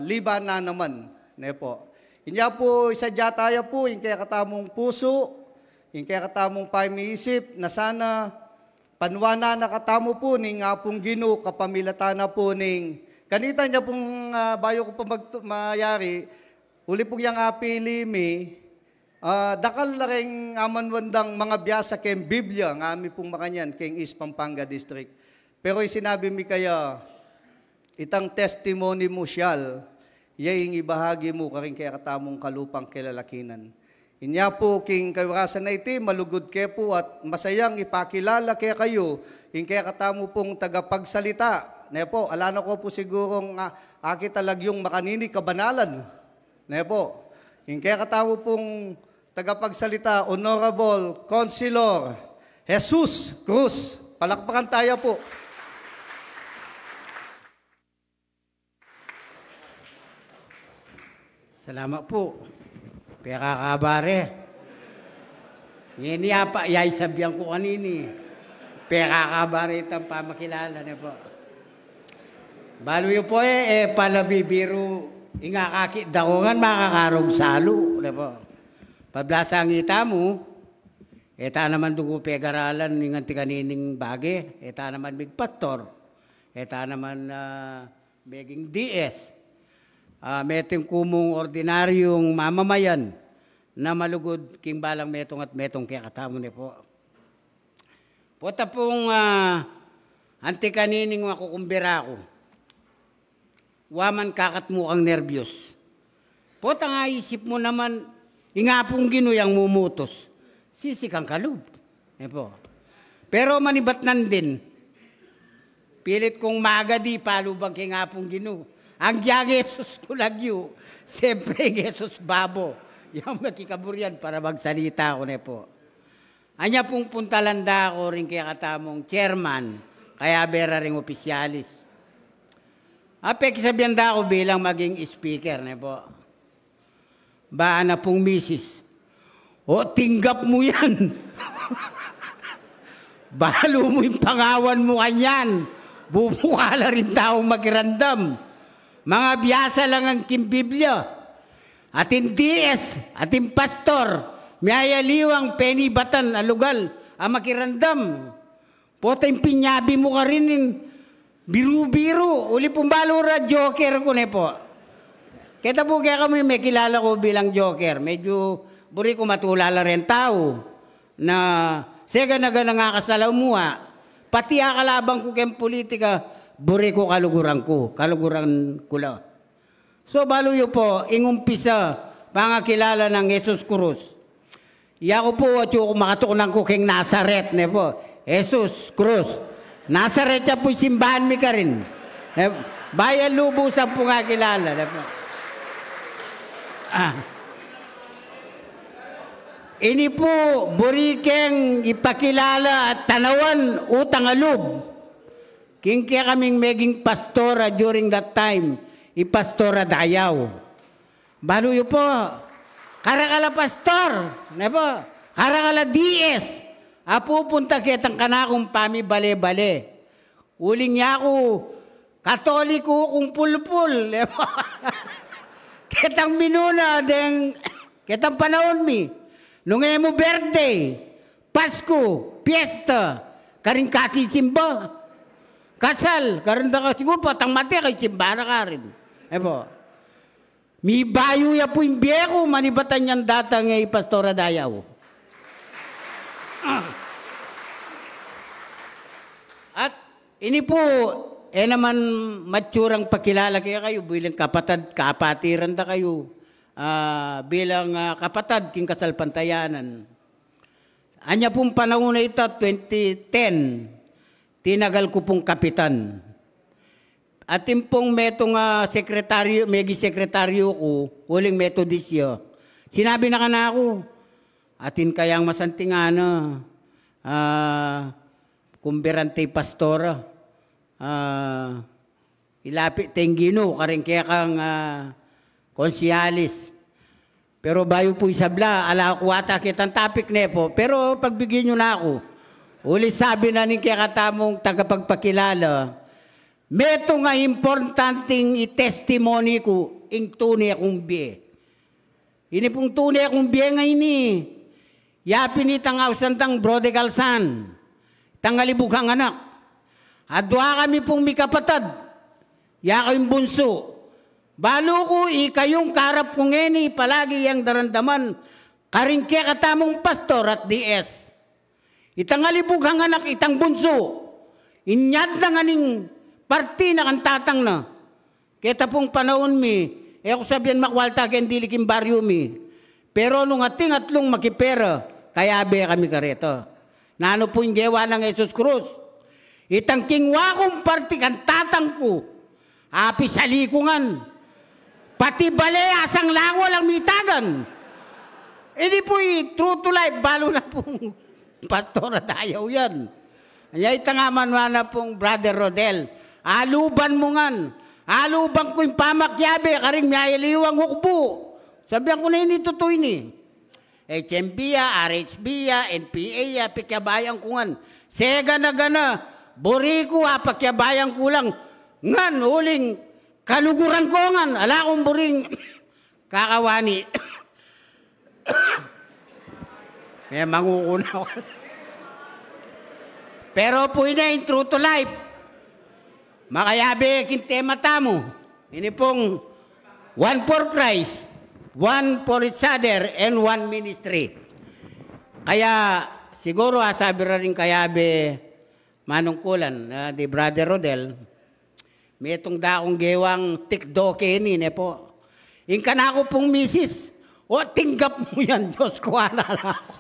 liban na naman. Ne po. Inya po, isadya tayo po, yung kaya katamong puso, yung kaya katamong pamiisip, na sana panwana nakatamo po ning apong Ginoo, kapamilatan na po ning kanita niya pong bayo ko pa mayari, uli pong yang apili mi, dakal na rin amanwandang mga biyasa kayong Biblia, ng amin pong makanyan, kayong East Pampanga District. Pero sinabi mi kaya, itang testimony mo siyal, yaing ibahagi mo karing kaya katamong kalupang kilalakinan. Inya po, king kawarasan na iti, malugod ke po at masayang ipakilala kaya kayo, king kaya katamo pong tagapagsalita. Ne po, alana ko po sigurong aki talagyong makanini kabanalan. Ne po, king kaya katamo pong tagapagsalita, Honorable Consilor Jesus Cruz. Palakpakan tayo po. Salamat po. Pera kabare. Ngayon niya pa, yay sabihan ko kanini. Pera kabare itang pamakilala na po. Balo yun po palabibiro, ingakakit dakungan, makakarong salo. Na po. Pablasa ang ita mo, eta naman dugo pegaralan, ng antikanining bage, eta naman big pastor, eta naman beging DS. Metong kumong ordinaryong mamamayan na malugod king balang metong at metong kaya katamo ni po. Pota pong antikanining makukumbira ko. Waman kakat mo ang nervyos. Pota nga isip mo naman, ingapong ginuyang mumutos. Sisikang kalub. Po. Pero manibat nan din. Pilit kong magadi palubang king apong ginu. Ang yang Jesus ko lagyo, siyempre Jesus babo. Yung makikaburian para magsalita ko na po. Anya pong puntalanda ko rin kaya katamong chairman, kaya bera ring opisyalis. Apek sabihan da ako bilang maging speaker na po. Ba na pong misis, o tinggap mo yan. Balo mo yung pangawan mo kanyan. Bumukala rin taong magirandam. Mga biyasa lang ang kimbiblia. Atin DS, atin pastor, mayayaliwang penibatan alugal, ang makirandam. Pota yung pinyabi mo ka rin, biru-biru. Uli pong balura, joker ko na po. Kita po kaya kami may kilala ko bilang joker. Medyo buri ko matulala rin tao na sega na gana nga kasalaw mo ha. Pati akalabang ko kayong politika, buri ko kaluguran ko la. So baluyo po, ingumpisa, pangakilala ng Jesus Cruz. Iya ko po, at yung makatukunan ko kayong Nazaret, ne po. Jesus Cruz. Nazaret siya po simbahan mi ka rin. Bayan lubusan po nga kilala, ne po. Ini po, burikeng ipakilala at tanawan utang alub. King kaya kaming meging pastora during that time, ipastora dayaw. Baluyo po, karakala pastor, ne po, karakala DS, apupunta kitang kanakong pami bale-bale. Uling niya ako, katoliko kung pulpul, ne po. Kitang minuna, kitang panahon mi. Nung mo birthday, Pasko, Fiesta, karing kasi simba. Kasal, karing da ka siguro patang mati kay simba na ka rin. Po. Mi bayo ya po yung biyeko, manibatan niyang data ngay Pastora Dayaw. At ini po, naman matsurang pakilala kaya kayo, bilang kapatiran da kayo. Bilang kapatad king kasal pantayanan. Anya pong panahon na ito, 2010, tinagal ko pong kapitan. At pong metong sekretaryo, megi sekretaryo ko, huling metodisyo. Sinabi na ka na ako, atin kayang masantingana, kumberante pastora, ilapit tenggino, karing kaya kang konsyalis. Pero bayo po isabla, ala ko ata kitang topic na po. Pero pagbigyan nyo na ako, uli sabi na nin kaya katamong tagapagpakilala, meto nga importanteng i-testimony ko, ing tunay akong biye. Ini pong tunay akong biye nga ini. Yapin itang ausantang prodigal son, tangalibughang anak. Adwa kami pong mikapatad, ya kayong bunso. Balo ko, ikayong karap kong eni, palagi yang darandaman, karing kaya katamong pastor at DS. Itang alibughang anak, itang bunso, inyad na nga ning parti na kang tatang na. Kita pong panahon mi, ako sabihan makwalta ken dilikim baryo mi. Pero nung ating atlong makipera, kaya be kami kareto. Nano po yung gewa ng Jesus Cruz. Itang kingwa kong parti kang tatang ko, api sa likungan. Pati bale, asang lango lang mitagan. Hindi po true to life, balo na pong Pastora Dayaw yan. Kaya itangaman na pong Brother Rodel. Aluban mo ngan. Aluban ko yung pamakyabe, karing mayaliwang hukbo. Sabihan ko na yun itutoy ni. HMB ya, RHB ya, NPA ya, pikyabayang ko ngan. Sega na gana, boriko ha, pakyabayang ko lang. Ngan, huling, kaluguran ko ngan, ala akong buring kakawani. May mangukuna ko. Pero po ina yung true to life. Makayabe kintema tamo. Ini pong one for Christ, one for each other, and one ministry. Kaya siguro sabi rin kayabe manungkulan di Brother Rodel, may itong daong gewang tikdoke ni po. Ingka na ako pong misis. O, tinggap mo yan, Diyos ko, alala ko.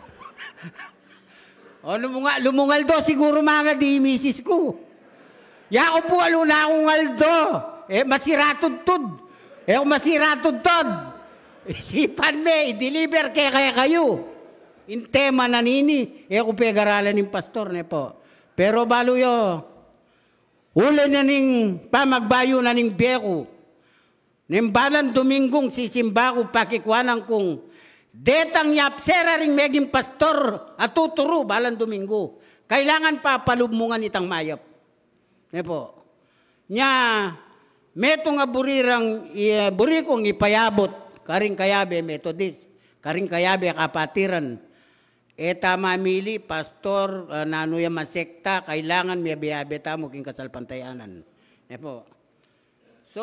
O, lumungal do, siguro mga di misis ko. Ya ko po, aluna akong aldo. masiratod-tod. Kung masiratod-tod, isipan me, i-deliver kaya kayo. In tema na nini, kung pegaralan ng pastor, ne po. Pero balo yo, ulan na ning pamagbayo na ning beko. Nimbalan Domingong sisimba ko pakikwanan kong detang yapsera ring meging pastor at tuturo balan Domingo. Kailangan pa palubmungan itang mayap. Ne po. Nya, meto nga buri kong ipayabot, karing kayabe Methodist, karing kayabe kapatiran. Eta mamili, pastor, nanuya masekta, kailangan may biyabe tamo king kasalpantayanan. Ne po. So,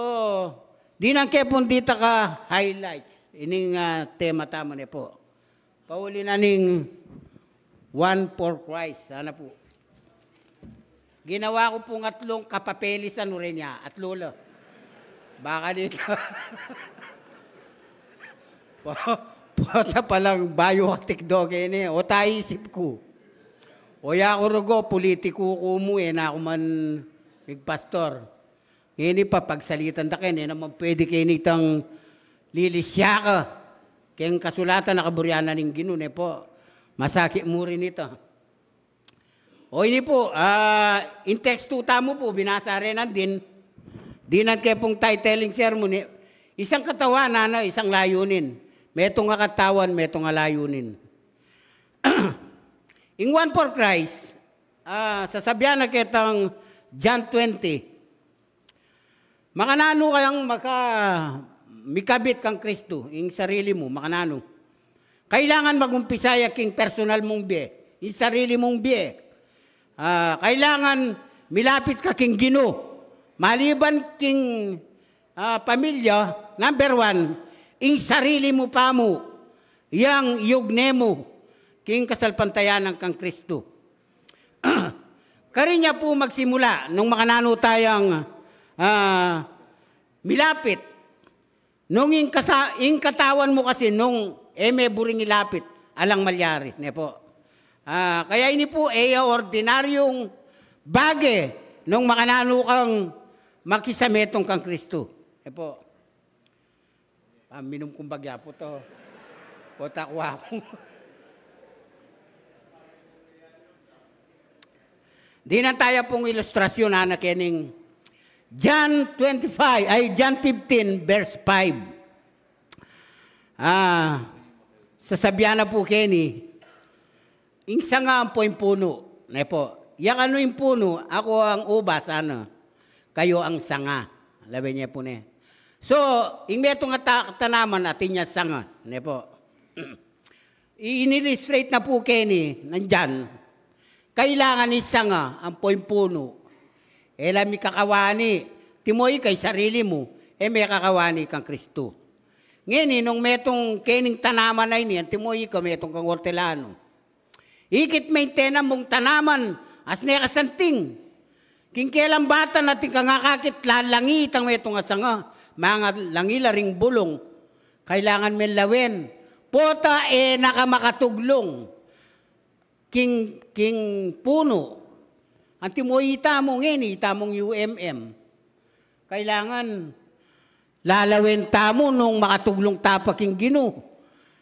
di nang kepon dita ka highlights. Ining tema tamo ne po. Pauli na ning One for Christ. Sana po. Ginawa ko pong atlong kapapelisan rin niya. At lolo. Baka dito. Pota palang bayo-tikdog ini. O tayo isip ko. O ya ko rugo, politiko ko mo na ako man pastor. Ngayon pa pagsalitan ta kayo, naman pwede kayo nitang lilisya ka. Kayang kasulatan nakaburyanan ng ginun po. Masakit mo rin ito. O ini po, in text 2 tamo po, binasa rin din. Dinan kayo pong titling ceremony. Isang katawanan na isang layunin. Metong nga katawan, metong nga layunin. In One for Christ, sasabihan na kitang John 20. Makanano kayang mikabit kang Kristo, yung sarili mo, makanano. Kailangan magumpisaya king personal mong biye, yung sarili mong biye. Kailangan milapit ka king Ginoo. Maliban king pamilya, number 1, yung sarili mo pa mo, yang yugne mo, king kasalpantayanan kang Kristo. Karinya po magsimula, nung makanano tayang milapit. Nung ing katawan mo kasi, nung may buring ilapit, alang malyari. Ne po. Kaya ini po, ordinaryong bagay, nung makanano kang makisametong kang Kristo. Ne po. Minum kong bagya po to. Potakwa ko. Di na tayo pong ilustrasyon na kening John 15 verse 5. Sasabihan na po keni, ingsa nga po yung puno. Ne po. Yak ano yung puno, ako ang ubas, kayo ang sanga. Labi niya po ne. So, yung meto nga tanaman natin niya sanga. Ne po. I-illustrate na po keni, nandyan. Kailangan ni sanga ang po yung puno. Lami kakawani, timoy kay sarili mo, may kakawani kang Kristo. Ngayon, nung metong kening tanaman na ini, timoy ka metong kang hortelano. Ikit maintain mong tanaman, as nekasanting. King kailang bata natin kangakakit, lalangit ang metong asanga, mga langila ring bulong. Kailangan may lawin. Pota nakamakatuglong. King puno. Anti mo itamong itamong UMM. Kailangan lalawin tamo nung makatuglong tapaking Ginoo.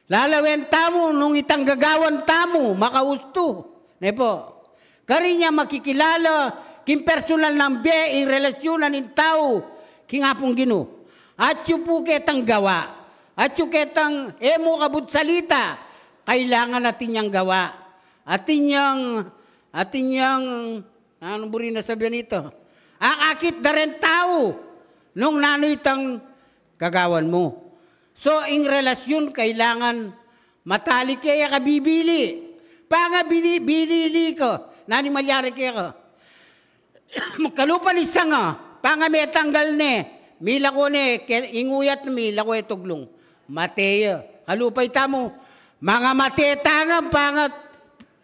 Lalawin tamo nung itanggagawan tamo, makausto. Ne po. Karinya makikilala king personal ng biye in relasyonan ng tao king apong Ginoo. At yung po ketang gawa. At yung ketang mo kabut salita. Kailangan natin niyang gawa. Atin niyang ano buri na sabihan ito? Akit na rin tao nung nanoitang gagawan mo. So, in relasyon, kailangan matalik kaya ka bibili. Panga binili ko. Nani malyari kaya ka. Kalupan isa nga. Panga may tanggal ne. Mila ko ne. Inguyat na mila ko tuglong. Mateya. Kalupay tamo. Mga matetangan pangat.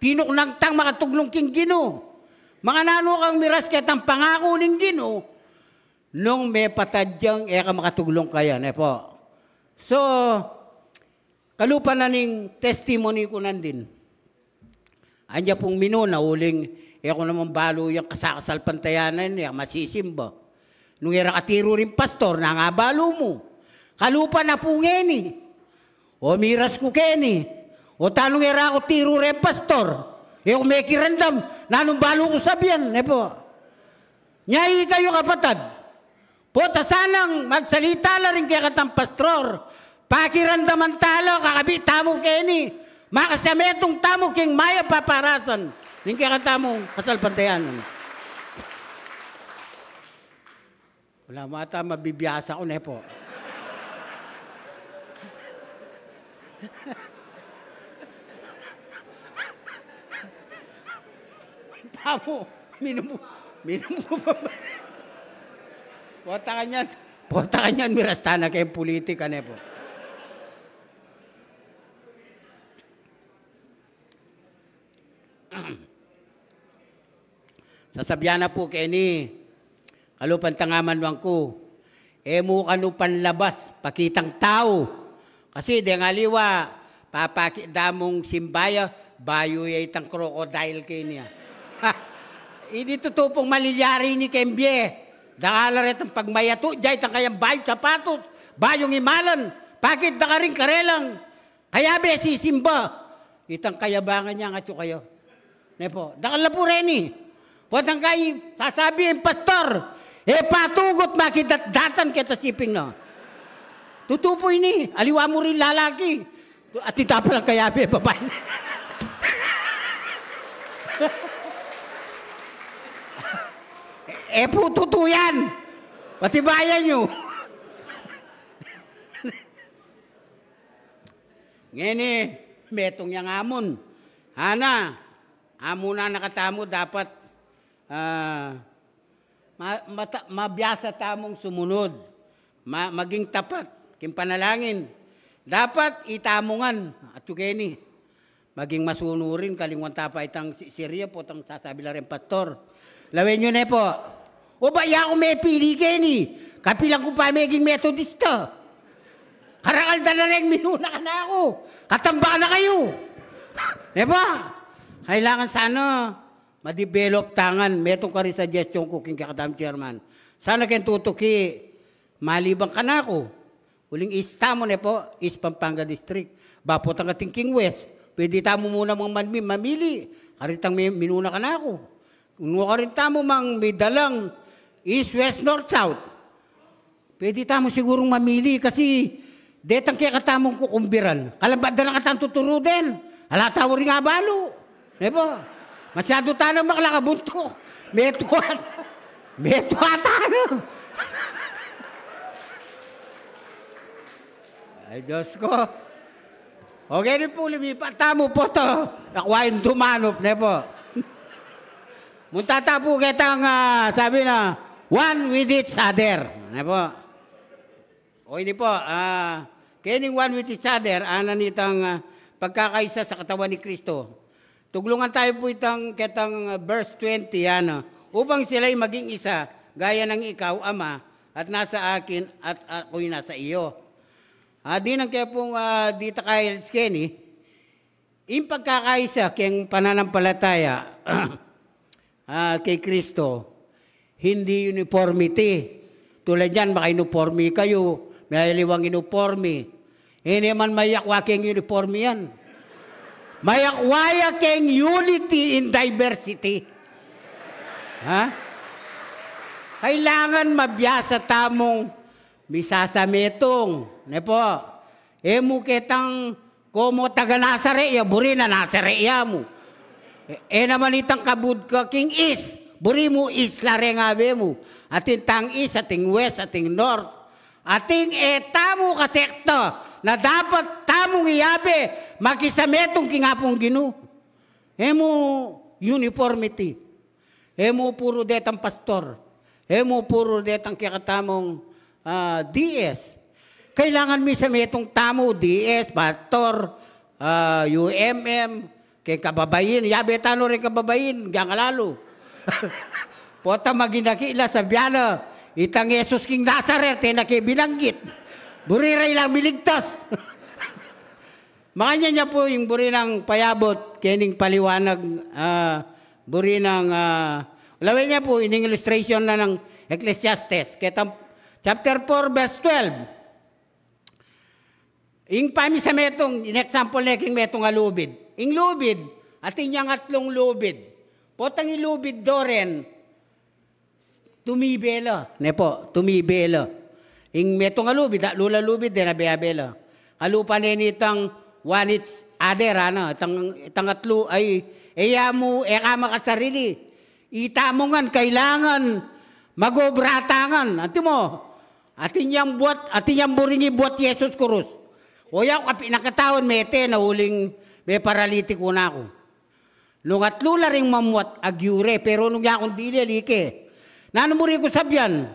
Tinok lang tang makatuglong king Ginoo. Mga nano kang miras ketang pangako ning Ginoo. Nung may patadyang ka makatuglong kaya. Ne po. So, kalupan na ning testimony ko nandin. Anya pong minuna uling, ako naman balo yung kasakasal pantayanan niya, masisimba. Nung irakatiro rin pastor, nangabalo mo. Kalupa na po ngeni. O miras ko keni. O tanong era ako tiro rin pastor. E kung may kirandam, nanong balo ko sabihan. E po. Nyay kayo kapatad. Po, sanang magsalita la rin kaya katang pastor. Pakirandaman talo, kakabit tamo keni. Makasametong tamo king maya paparasan. Ning kaya katamo kasalpantayan. Wala mata, mabibiyasa ko na po. Tamo, minum mo pa ba? Pota ka niyan, mirastana kayong politika na po. Sasabihan na po kini, kalupan tangaman wang ko, mo kanupan labas, pakitang tao. Kasi di nga liwa, papakidamong simbaya, bayo itang crocodile kanya. Hindi totoo pong malilyari ni Kembye. Dakala rin ang pagmayato, dyan itang kayang bayo sapatos, bayong imalan, pakit da ka rin karelang. Kaya be, sisimba. Itang kayabangan niya nga kayo. Nepo, dakala po rin eh. Watang kayo, sasabihin, pastor, patugot makidat-datan kita siping no. Tutupo ini, aliwa mo rin lalaki. At itapa lang kaya, babae. Po, totoo yan. Patibayan nyo. Ngeni, metong yang amon. Hana, amon na nakatamo dapat mabiyasa tamong sumunod. Maging tapat. Kim panalangin. Dapat itamungan. At yukeni, maging masunurin. Kalingwan tapa itang Syria po. Itang sasabi lang rin, pastor. Lawin nyo na po. O ba ya ako may pili keni? Kapilang ko pa maging metodista. Karakal na rin, minuna ka na ako. Katamba na kayo. Diba? Kailangan sana ma-develop tangan. Metong ka rin suggestion ko king kakadam chairman. Sana kayo tutuki. Malibang ka na ako. Uling istamo na po, East Pampanga District. Bapot ang ating King West. Pwede tamo muna mga mamili. Karitang minuna ka na ako. Kung ka rin tamo mang may dalang East, West, North, South. Pwede tamo sigurong mamili kasi detang kaya katamong kukumbiran. Kalabad na katang tuturo din. Halataw rin nga balo. Diba? Masyado tayo makalakabuntok. Meto ano. Ay, Diyos ko. Okay rin po, lumipat tamo po to. Nakwain tumanop, ne po. Muntata po kitang sabi na, one with each other. Ne po. O hindi po, kining one with each other, nitang pagkakaisa sa katawan ni Kristo. Tuglungan tayo po itang kitang verse 20, upang sila'y maging isa, gaya ng ikaw, Ama, at nasa akin at ako'y nasa iyo. Di nang kaya pong dita kay Kenny, yung pagkakaisa kayang pananampalataya kay Kristo, hindi uniformity. Tulad yan, maka-uniforme kayo, may liwang uniforme. Hindi man mayakwa kayang uniforme yan. Mayakwaya kayang unity in diversity. Kailangan mabiyasa tamong misasametong. Ne po. Mo ketang komo taga Nazaret, buri na Nazaret mo. Naman itang kabud ka king is. Buri mo isla rin nga mo. Ating tang is, ating west, ating north. Ating tamo kasekta na dapat tamong iyabe makisametong kingapong ginu. Mo uniformity. Mo puro detang pastor. Mo puro detang kikatamong DS. Kailangan mi sa metong tamo, DS, pastor, UMM, kay kababayin. Yabe tano rin kababayin, gang alalo. Pota maginakila sa biyana, itang Jesus King Nazareth, nakibinanggit. Buriray lang miligtas. Makanya niya po yung buri ng payabot, kening paliwanag, buri ng, lawin niya po, in illustration na ng Ecclesiastes, ketang chapter 4, verse 12. Ing pami sa metong, in example neking metong alubid. Ing lubid, atin niyang atlong lubid. Potang ilubid doren, tumibela. Nepo, tumibela. Ing metong alubid, lula lubid din, abela. Kalupa nenitang wanits ader, itang atlo ay, eyamu, ekama ka sarili. Itamongan, kailangan, magobratangan. Ati mo, atin niyang buringi buat Yesus Cruz. O yaw, kapinakataon, mete, na huling, may paralitiko na ako. Nung atlula ring mamuat, agyure, pero nung yakong dili, like. Nanumuri ko sabyan,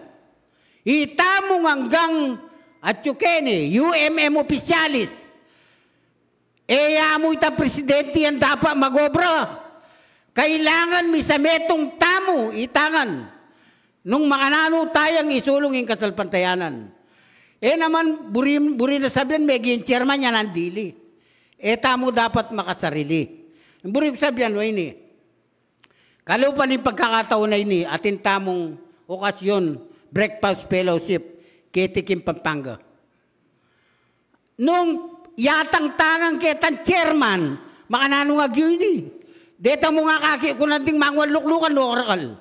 itamong hanggang at yukene, UMM officialis. Eya mo ita presidente yan dapat magobra. Kailangan misametong tamo, itangan. Nung makanano tayang isulong yung kasalpantayanan. Naman, buri na sabihin, may chairman niya nandili. Tamo dapat makasarili. Buri ko sabihin, ini. Kalupan yung pagkakataon na ini, atin tamong okasyon, breakfast fellowship, Kitikim Pampanga. Nung yatang tangang ketang chairman, makanano nga yun. Deta mo nga kaki ko nating mangwaluklukan lokal.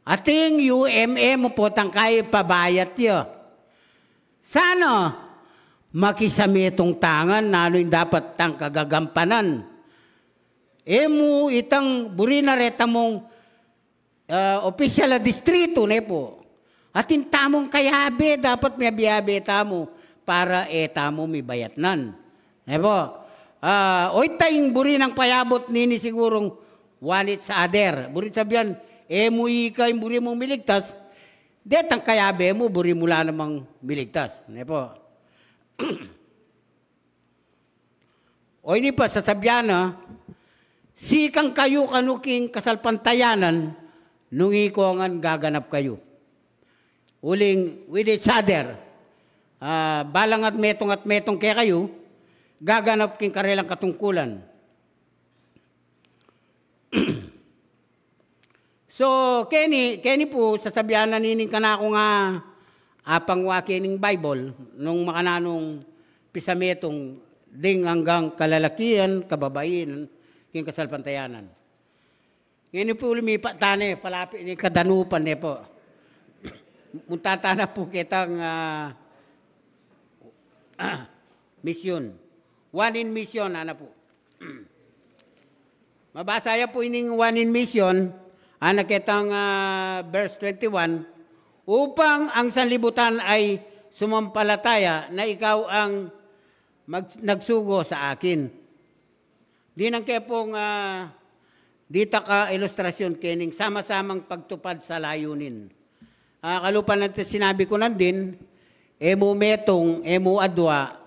Ating UMM mo po tangkay pabayat yo. Sana makisamitong tangan na ano yung dapat tang kagagampanan. Mo itang burina reta mong opisyal na distrito ne po. Atin tamong kayabe dapat may biyabe tamo para tamo may bayatnan. Ne po. Oy tayong buri ng payabot nini sigurong wanit sa ader. Buri sabihan, mui ka yung buri mong miligtas, detang kayabe mo, buri mula namang miligtas. Ne po. Oy ni pa, sasabihan na, sikang kayo kanuking kasalpantayanan, nung ikongan gaganap kayo. Uling with each other, balang at metong kaya kayo, gaganap king karelang katungkulan. So, Kenny po, sasabihan na nining ka na ako nga apangwaki ng Bible nung makananong pisametong ding hanggang kalalakian, kababayin, king kasalpantayanan. Ngayon po lumipat tane, palapit ni kadanupan ne po. Muntatana po kitang mission. One in mission, po. Mabasa ya po ining one in mission, kitang verse 21, upang ang sanlibutan ay sumampalataya na ikaw ang nagsugo sa akin. Di nang kepong dita ka ilustrasyon kening sama-samang pagtupad sa layunin. Kalupan natin sinabi ko nandin, emu metong, emu adwa,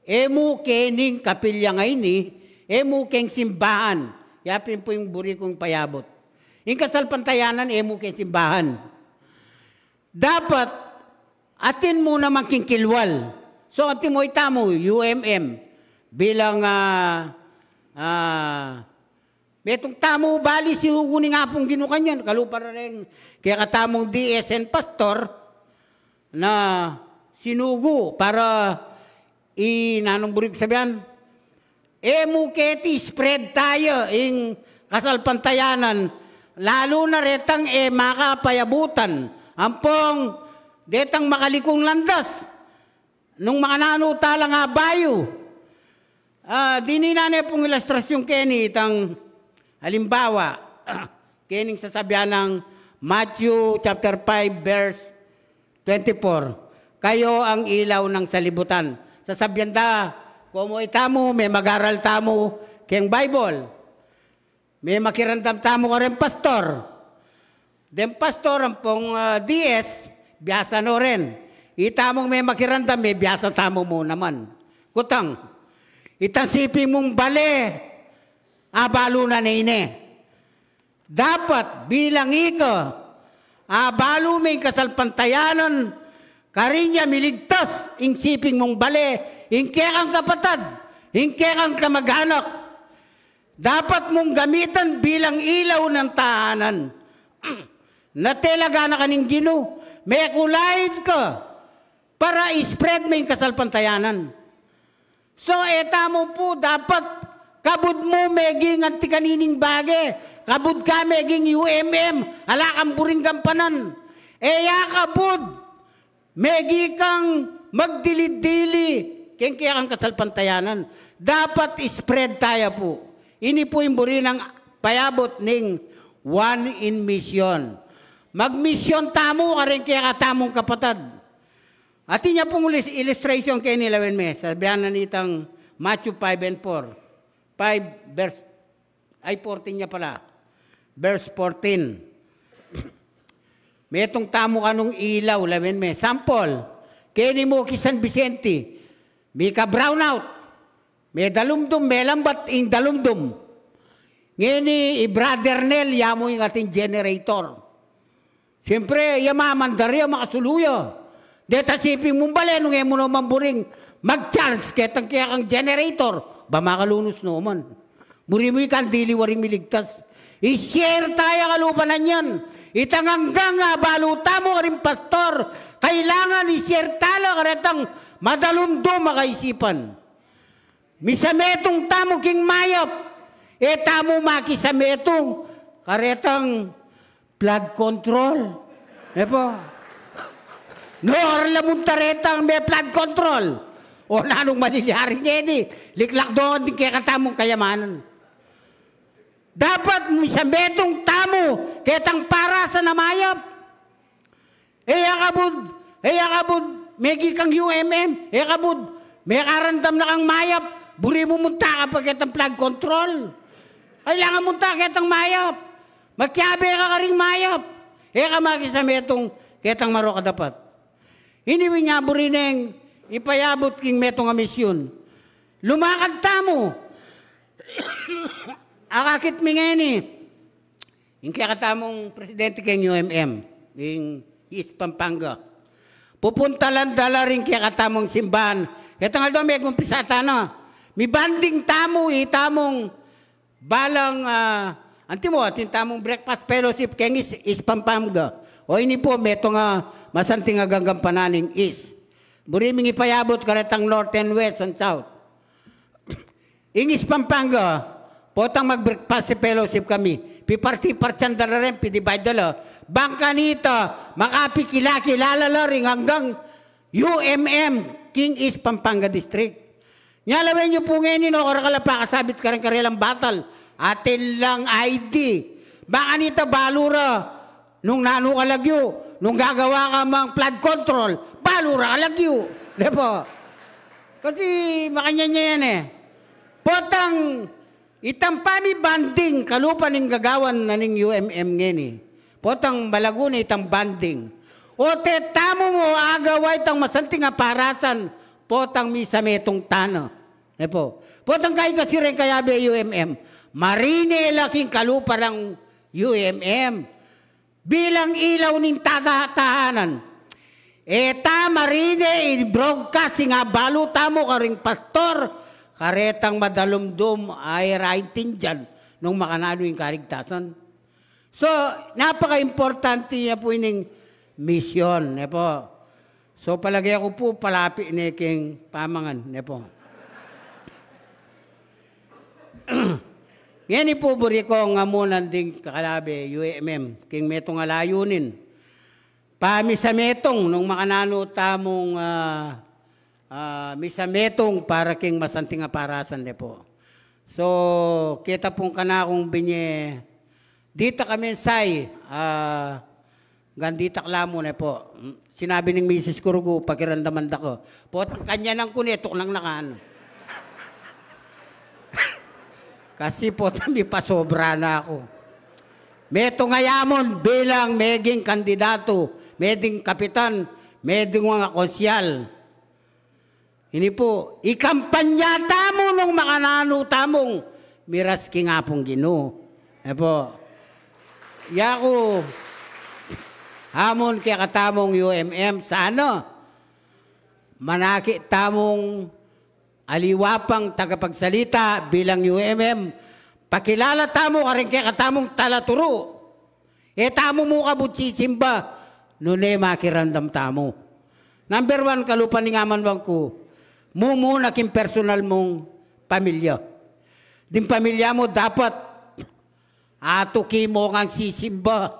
emu kening kapilya ngayon emu keng simbahan. Yapin po yung buri kong payabot. Yung kasalpantayanan, emu keng simbahan. Dapat, atin mo naman kingkilwal. So, atin mo itamo, UMM, bilang, betong tamo, bali, sinugunin nga pong ginukanyan. Kalupara rin, kaya katamong DSN pastor, na sinugo para nanong burik sabihan, muketi, spread tayo ing kasalpantayanan, lalo na retang makapayabutan, ampong detang makalikong landas, nung makanano tala nga bayo. Dininane pong ilustrasyon keni itang halimbawa, kening sasabihan ng Matthew chapter 5 verse 24, kayo ang ilaw ng salibutan. Sasabihan da, kung itamo, may mag-aral tamo keng Bible. May makirandam tamo ka rin pastor. Den pastor, ang pong DS, biyasa no rin. Itamong may makirandam, may biyasa tamo mo naman. Kutang, itansipin mong bale, abalo na nene. Dapat bilang ika, abalo may kasalpantayanan, karinya miligtas, insiping mong bale, ingke kang kapatad, ingke kang kamag-anak. Dapat mong gamitan bilang ilaw ng tahanan. na telaga na kaning Ginoo. May kulahid ka para spread mo yung kasalpantayanan. So, eta mo po, dapat kabud mo meging anti kanining bage. Kabud ka meging UMM. Hala kang buring gampanan. Eya kabud. Megi kang magdili-dili. Kaya kang kasalpantayanan. Dapat spread tayo po. Ini po yung buri ng payabot ning one in mission. Mag-mission tamo ka rin kaya katamong kapatad. At niya pong illustration kay nilawin me. Sabihan na nitang Matthew 5 and 4. 5 verse, ay 14 niya pala. Verse 14. May itong tamo ka nung ilaw, lawin me. Sample, kaya ni mo San Vicente, may ka brownout, may dalumdum, may lambat ing dalumdum. Ngayon ni Brother Nel, yamo yung ating generator. Siyempre, yamamandarya, makasuluyo. Deta siping mong bale, nung mo naman buring mag-charge, ketang kaya kang generator, ba makalunos naman. Buri mo ikan, dili waring miligtas. I-share tayo kalupanan yan. Itanganggang baluta mo rin pastor. Kailangan i-share talo karetang madalumdum makaisipan. Misametong tamo king mayop. Tamo makisametong karetang blood control. Epo. No, orla muntaretang may blood control. O nanong malilihari niya ni. Liklak doon din kaya katamong kayamanan. Dapat sa metong tamo, ketang para sa namayap. Kabud, megi kang UMM, kabud, may karandam na kang mayap, buri mo munta ka pa ketang flood control. Kailangan munta ketang mayap. Magkiabe ka ring mayap. Kamagi sa metong ketang maro ka dapat. Iniwi niya buri neng ipayabot king metong amisyon. Lumakad tamo. Akakit mi ngayon eh. Yung kaya katamong presidente keng UMM, yung East Pampanga. Pupunta lang dala rin kaya katamong simbahan. Kaya tangal doon may kumpisata na. May banding tamo tamong balang, atin tamong breakfast fellowship keng East Pampanga. O ini po, meto nga masanting agagang pananing East. Buriming ipayabot karetang North and West and South. Yung East Pampanga, potang mag-breakfast fellowship kami. Piparti-partyan dala rin, pidivide dala. Bangka nito, makapikilala rin hanggang UMM, King East Pampanga District. Nyalawin nyo po ngayon, no, karakalapa, kasabit ka rin karilang batal. Atin lang ID. Bangka nito, balura, nung nanukalagyo, nung gagawa ka mang flood control, balura kalagyo. Diba? Kasi makanya niya yan eh. Potang, itang pami banding, kalupan ng gagawan na ng UMM ngayon eh. Potang Malaguna itang banding. O tamo mo, agaway itang masanting aparasan, potang misa metong tano. Epo. Potang kayo kasi rin kaya ba UMM. Marine laking kalupa ng UMM. Bilang ilaw ng tatahanan. Marine, i-broadcast nga baluta mo ka ring pastor, karetang madalumdum ay raintin dyan nung makanano yung kaligtasan. So, napaka-importante niya po yung mission. Nepo. So, palagay ako po palapi ni king pamangan. Nepo. Ngayon po buri ko nga munan ding kakalabi, UMM, king metong alayunin. Pami sa metong nung makanano tamong misa metong para king masanting aparasan de po. So, kita pong kanakong binye, dita kami say, gandita klamo na po. Sinabi ng Mrs. Kurugo, pakirandaman da ko. Po, kanya nang kunetok nang nakaan. Kasi po, may pasobra na ako. Meto ngayamon bilang meging kandidato, meding kapitan, meding mga konsyal. Ini po, ikampanya tamo nung makanano tamong miras ki nga pong Ginoo. Po, yako, hamon kaya katamong UMM sa ano? Manaki tamong aliwapang tagapagsalita bilang UMM. Pakilala tamo ka rin kaya katamong talaturo. Tamo mo kabut sisimba. Nune makirandam tamo. Number 1, kalupan ni ngaman bang ko. Mumuna king personal mong pamilya. Din pamilya mo dapat atuki mo kang sisimba.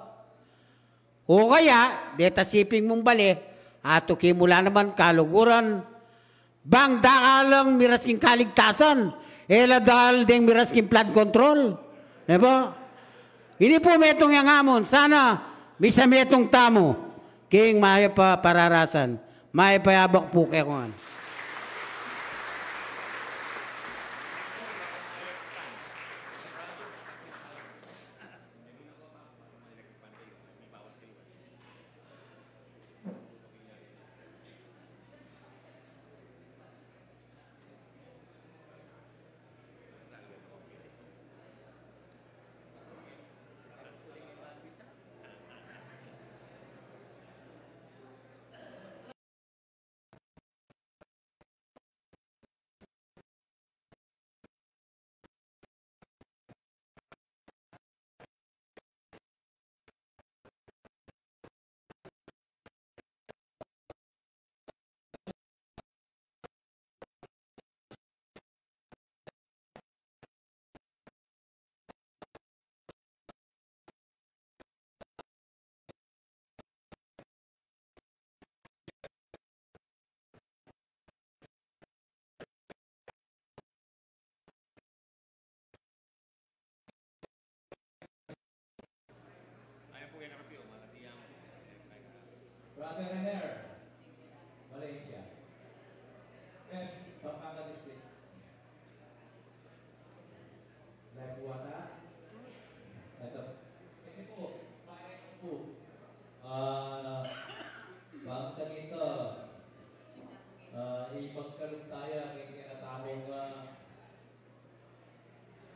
O kaya, deta siping mong bali, atuki mula naman kaluguran. Bang dakalang miras king kaligtasan. Dahil ding miras king flood control. Diba? Ini po metong yang amon. Sana, misa metong tamo. King maya pa pararasan. Maya pa yabak po kayo kan. Brother Renner, Malaysia. Yes, Pampanga District. Life water. Ito. Ito po, paano po? Bang ganito, ipagkalog tayo ng kinatamong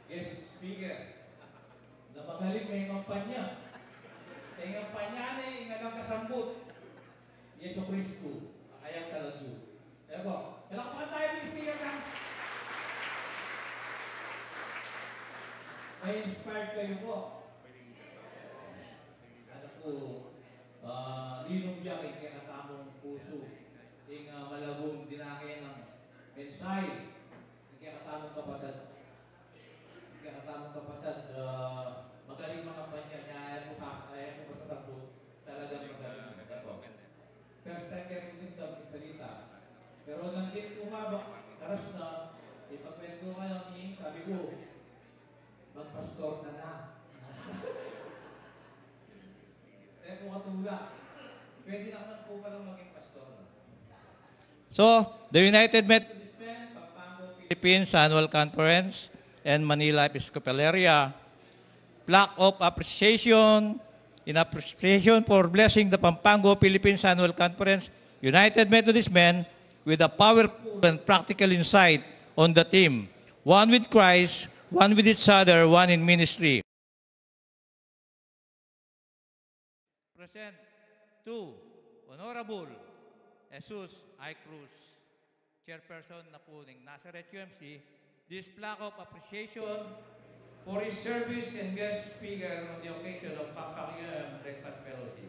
guest speaker na magaling may kampanya. May kampanya na yung anong kasambut. Yeso Cristo, kayang talagyo. Kaya po, kalakpakan tayo ng speaker ka. May inspired kayo po. Ano po, linong biyak yung kinatamong puso. Yung malabong dinakaya ng mensahe. Yung kinatamong kapatid. Yung kinatamong kapatid, magaling mga kampanya niya. Ayaw mo sa sabot. Talagang magaling. First time kayo magdamdam ng salita. Pero nandito umabak, karas na, ipagkwento kayo ni, sabi ko, magpastor na. Kaya po katula. Pwede naman po palang maging pastor na. So, the United Methodist Men, Pampanga, Philippines Annual Conference and Manila Episcopal Area, plaque of appreciation, in appreciation for blessing the Pampanga, Philippines Annual Conference, United Methodist Men, with a powerful and practical insight on the theme, one with Christ, one with each other, one in ministry. Present to Honorable Jesus I. Cruz, Chairperson na po ng Nazareth UMC, this plaque of appreciation for his service and guest speaker on the occasion of Pampanga Breakfast Fellowship,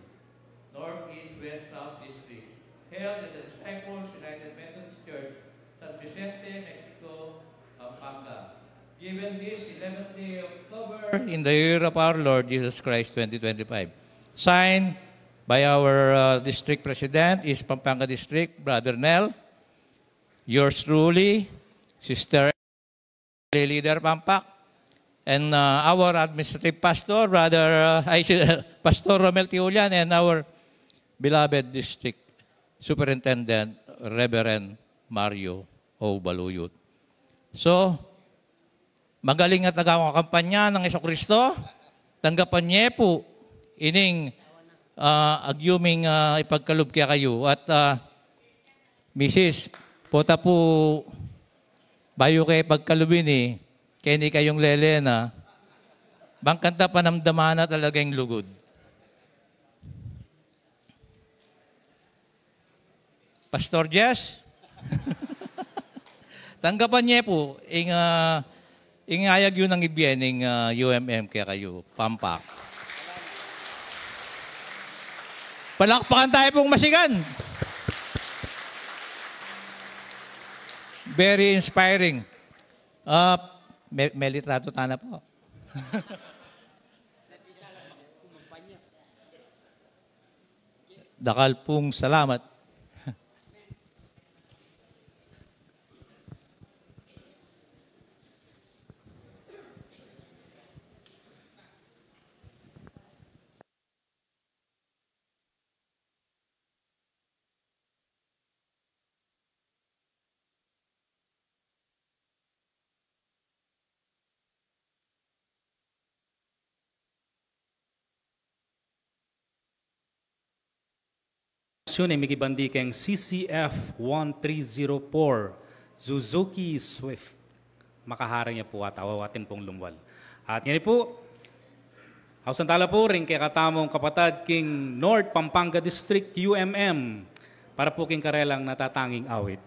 North, East, West, South Districts, held at the Disciples United Methodist Church, San Vicente, Mexico, Pampanga. Given this 11th day of October in the year of our Lord Jesus Christ 2025. Signed by our District President, East Pampanga District, Brother Nel, yours truly, Sister Leader Pampak, and our administrative pastor, Pastor Romel Tiulian, and our beloved district superintendent, Reverend Mario O. Baluyot. So, magaling at nagawang kampanya ng Jesucristo, tanggapan niya po ining agyuming ipagkalub kaya kayo. At Mrs. Pota po, bayo kayo pagkalubin eh, kaya hindi kayong lelena, bang kanta panamdamana talaga yung lugod. Pastor Jess, tanggapan niya po, ingayag yun ang ibyen ng UMM kaya kayo, Pampak. Palakpakan tayo pong masigan. Very inspiring. May litrato tana po. Dakal pong salamat. Ay migibandi keng CCF 1304 Suzuki Swift. Makaharang niya po at awawatin pong lumwal. At ngayon po, Hausantala po rin kay katamong kapatad king North Pampanga District UMM para po king karelang natatanging awit.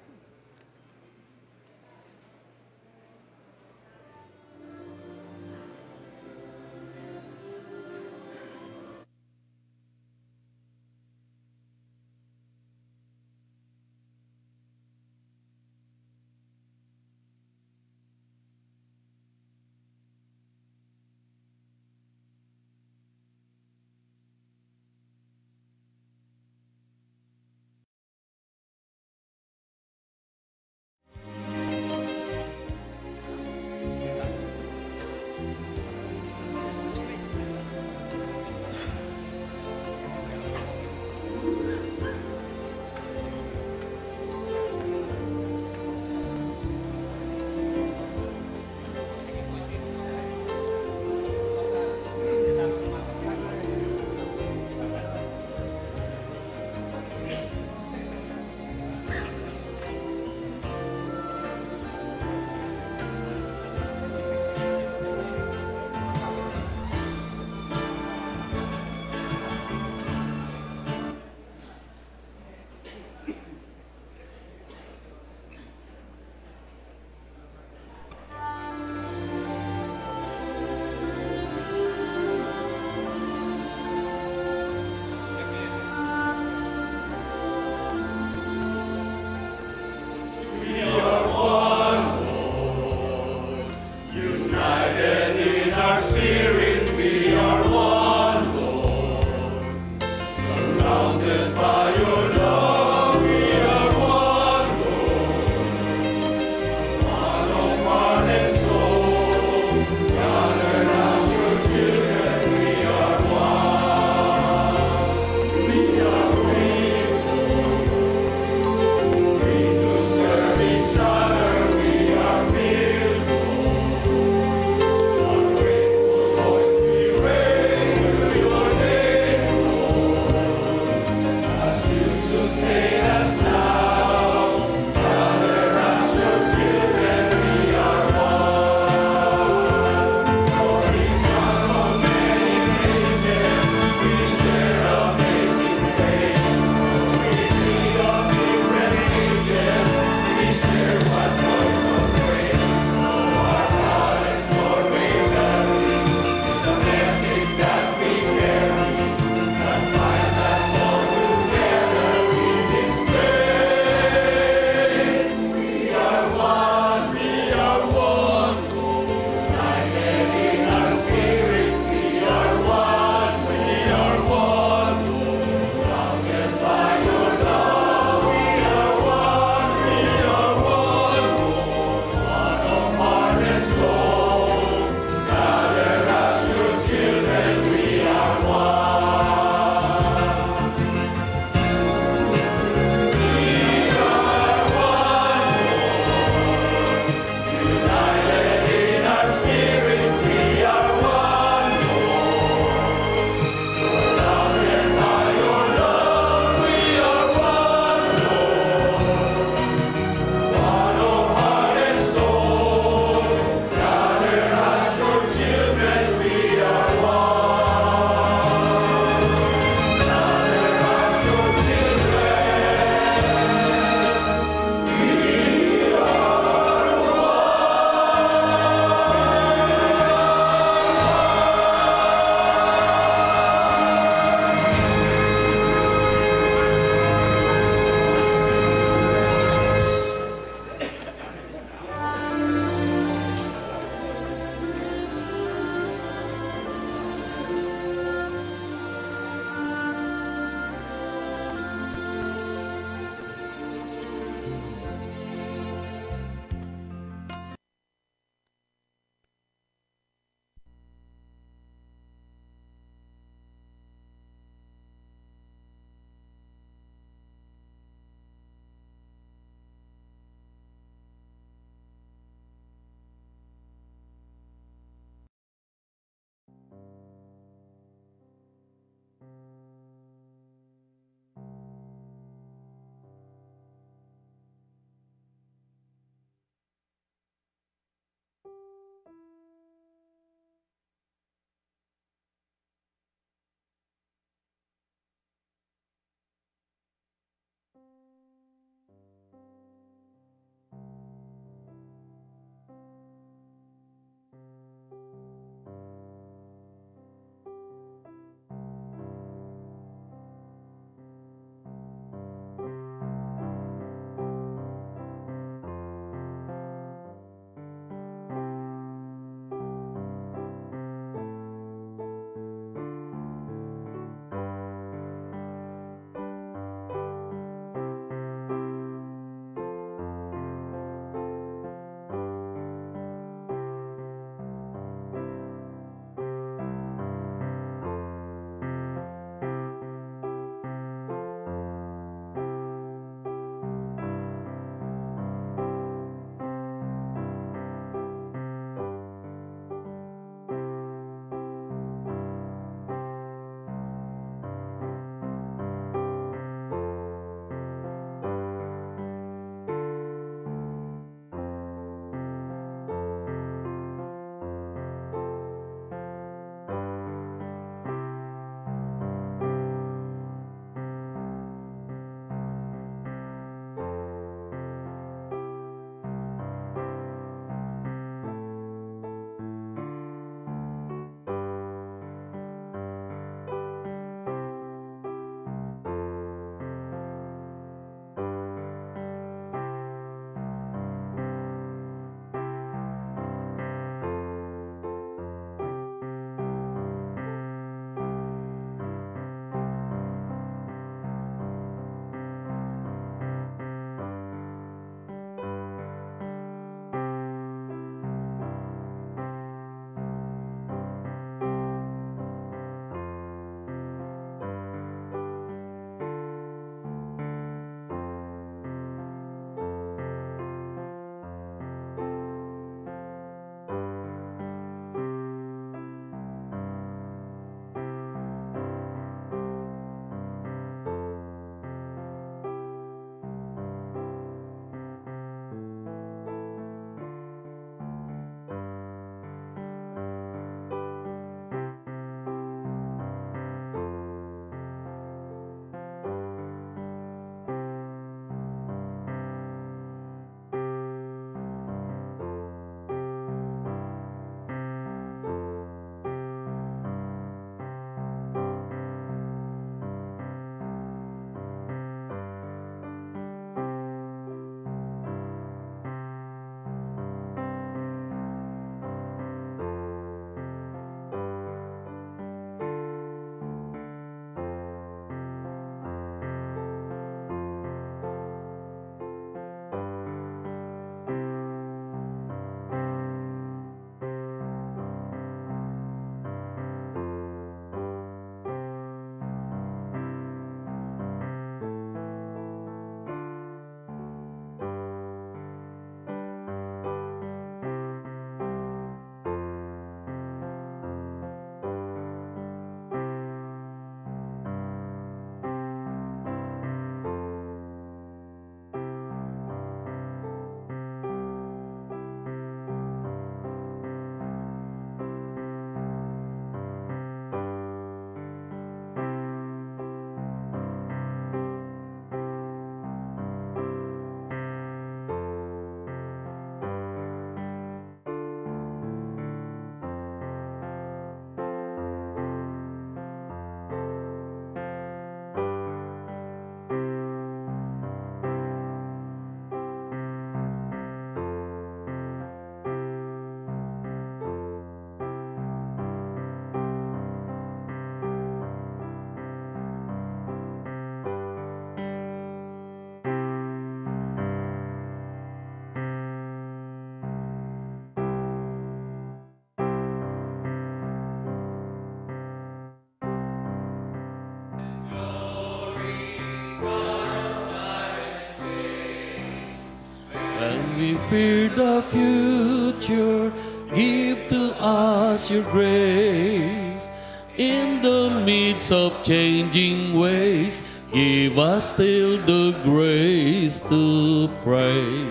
fear the future. Give to us your grace. In the midst of changing ways, give us still the grace to pray.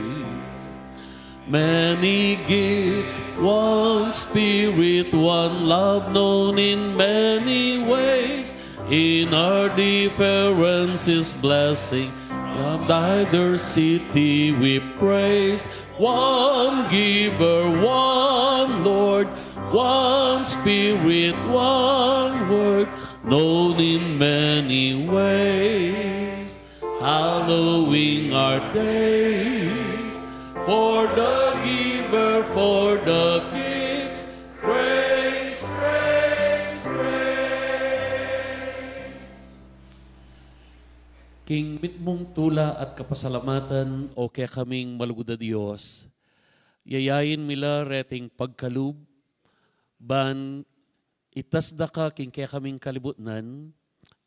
Many gifts, one spirit, one love known in many ways. In our differences, blessing of diversity we praise. One giver, one Lord, one Spirit, one word, known in many ways. Hallowing our days, for the giver, for the gifts, praise, praise, praise. King mitmong tula at kapasalamatan o kaya kaming malugod na Diyos, yayayin mila reting pagkalub, ban itasda ka king kaya kaming kalibutnan,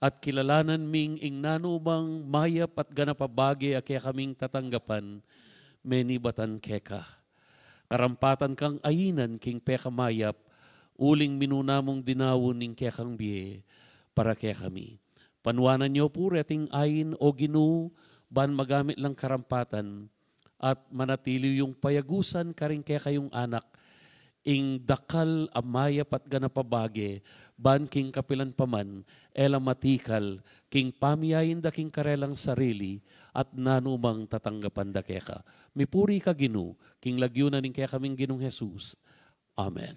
at kilalanan ming ing nanubang mayap at ganapabagi a kaya kaming tatanggapan, meni batan keka. Karampatan kang ayinan king peka mayap, uling minunamong dinawon ning kaya kang biye, para kaya kami. Panwanan niyo po reting ayin o ginu, ban magamit lang karampatan, at manatili yung payagusan karing kaya kayong anak, ing dakal amaya pat ganapabage, ban king kapilan paman, ela matikal, king pamiyayin da king karelang sarili, at nanumang tatanggapan da keka. Mipuri ka ginu, king lagyunan ning kaya kaming ginong Jesus. Amen.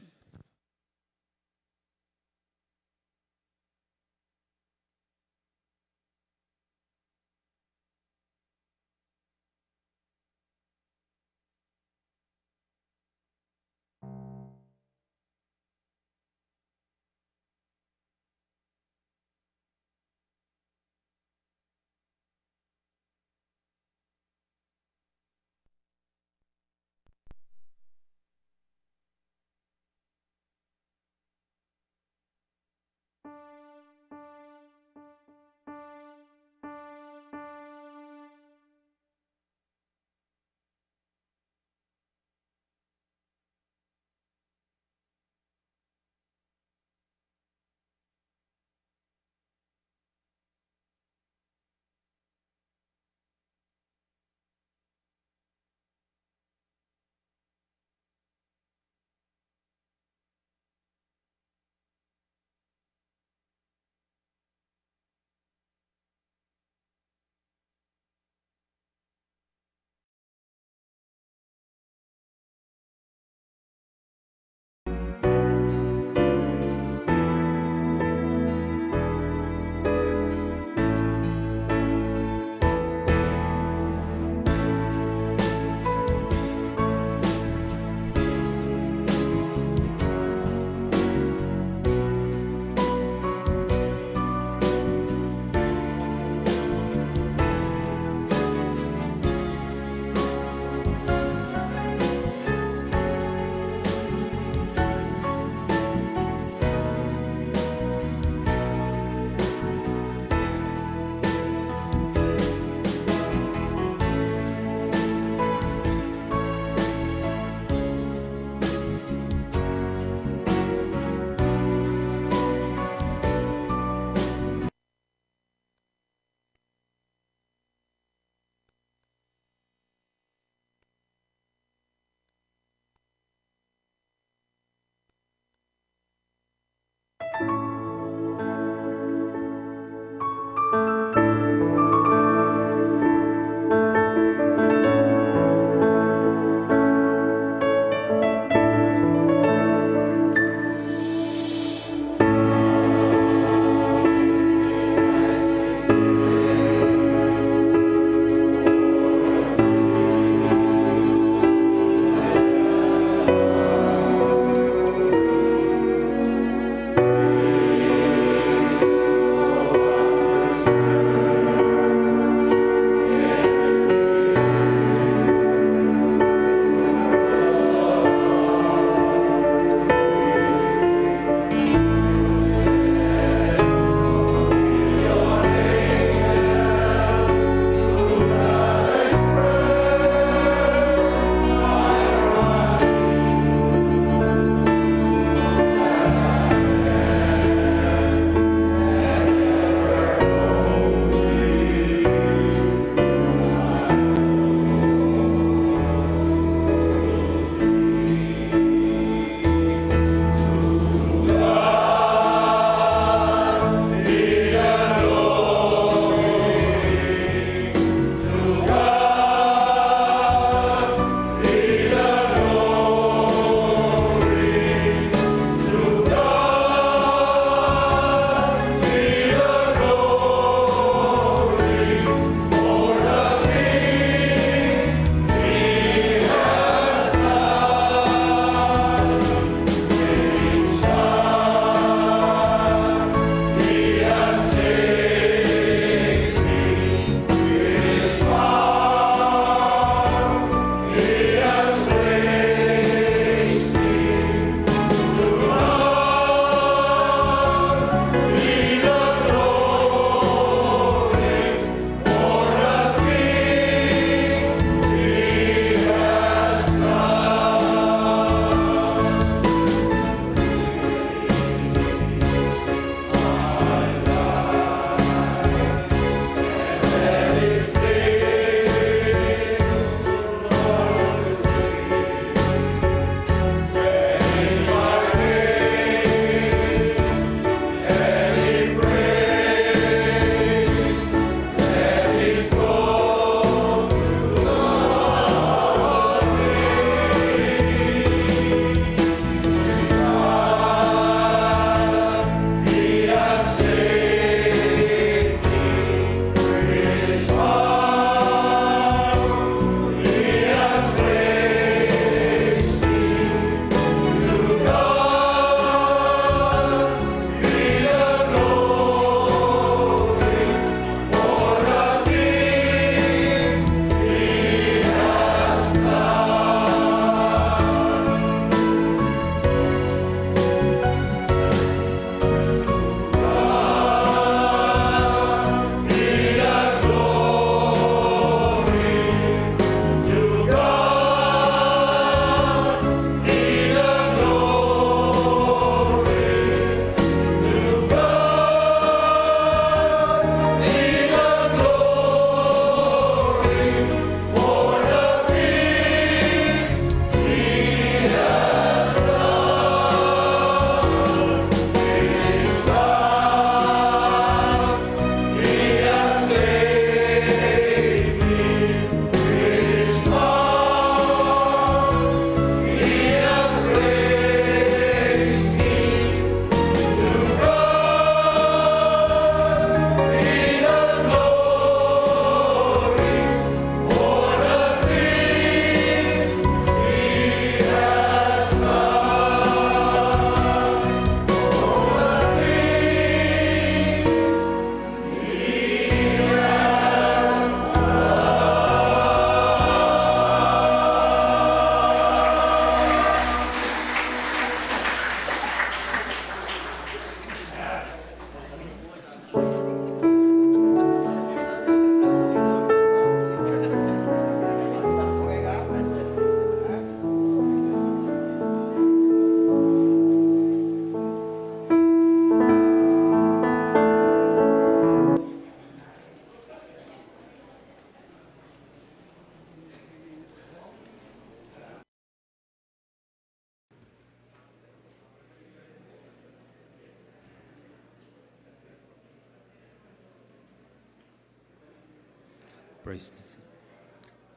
Praise Jesus.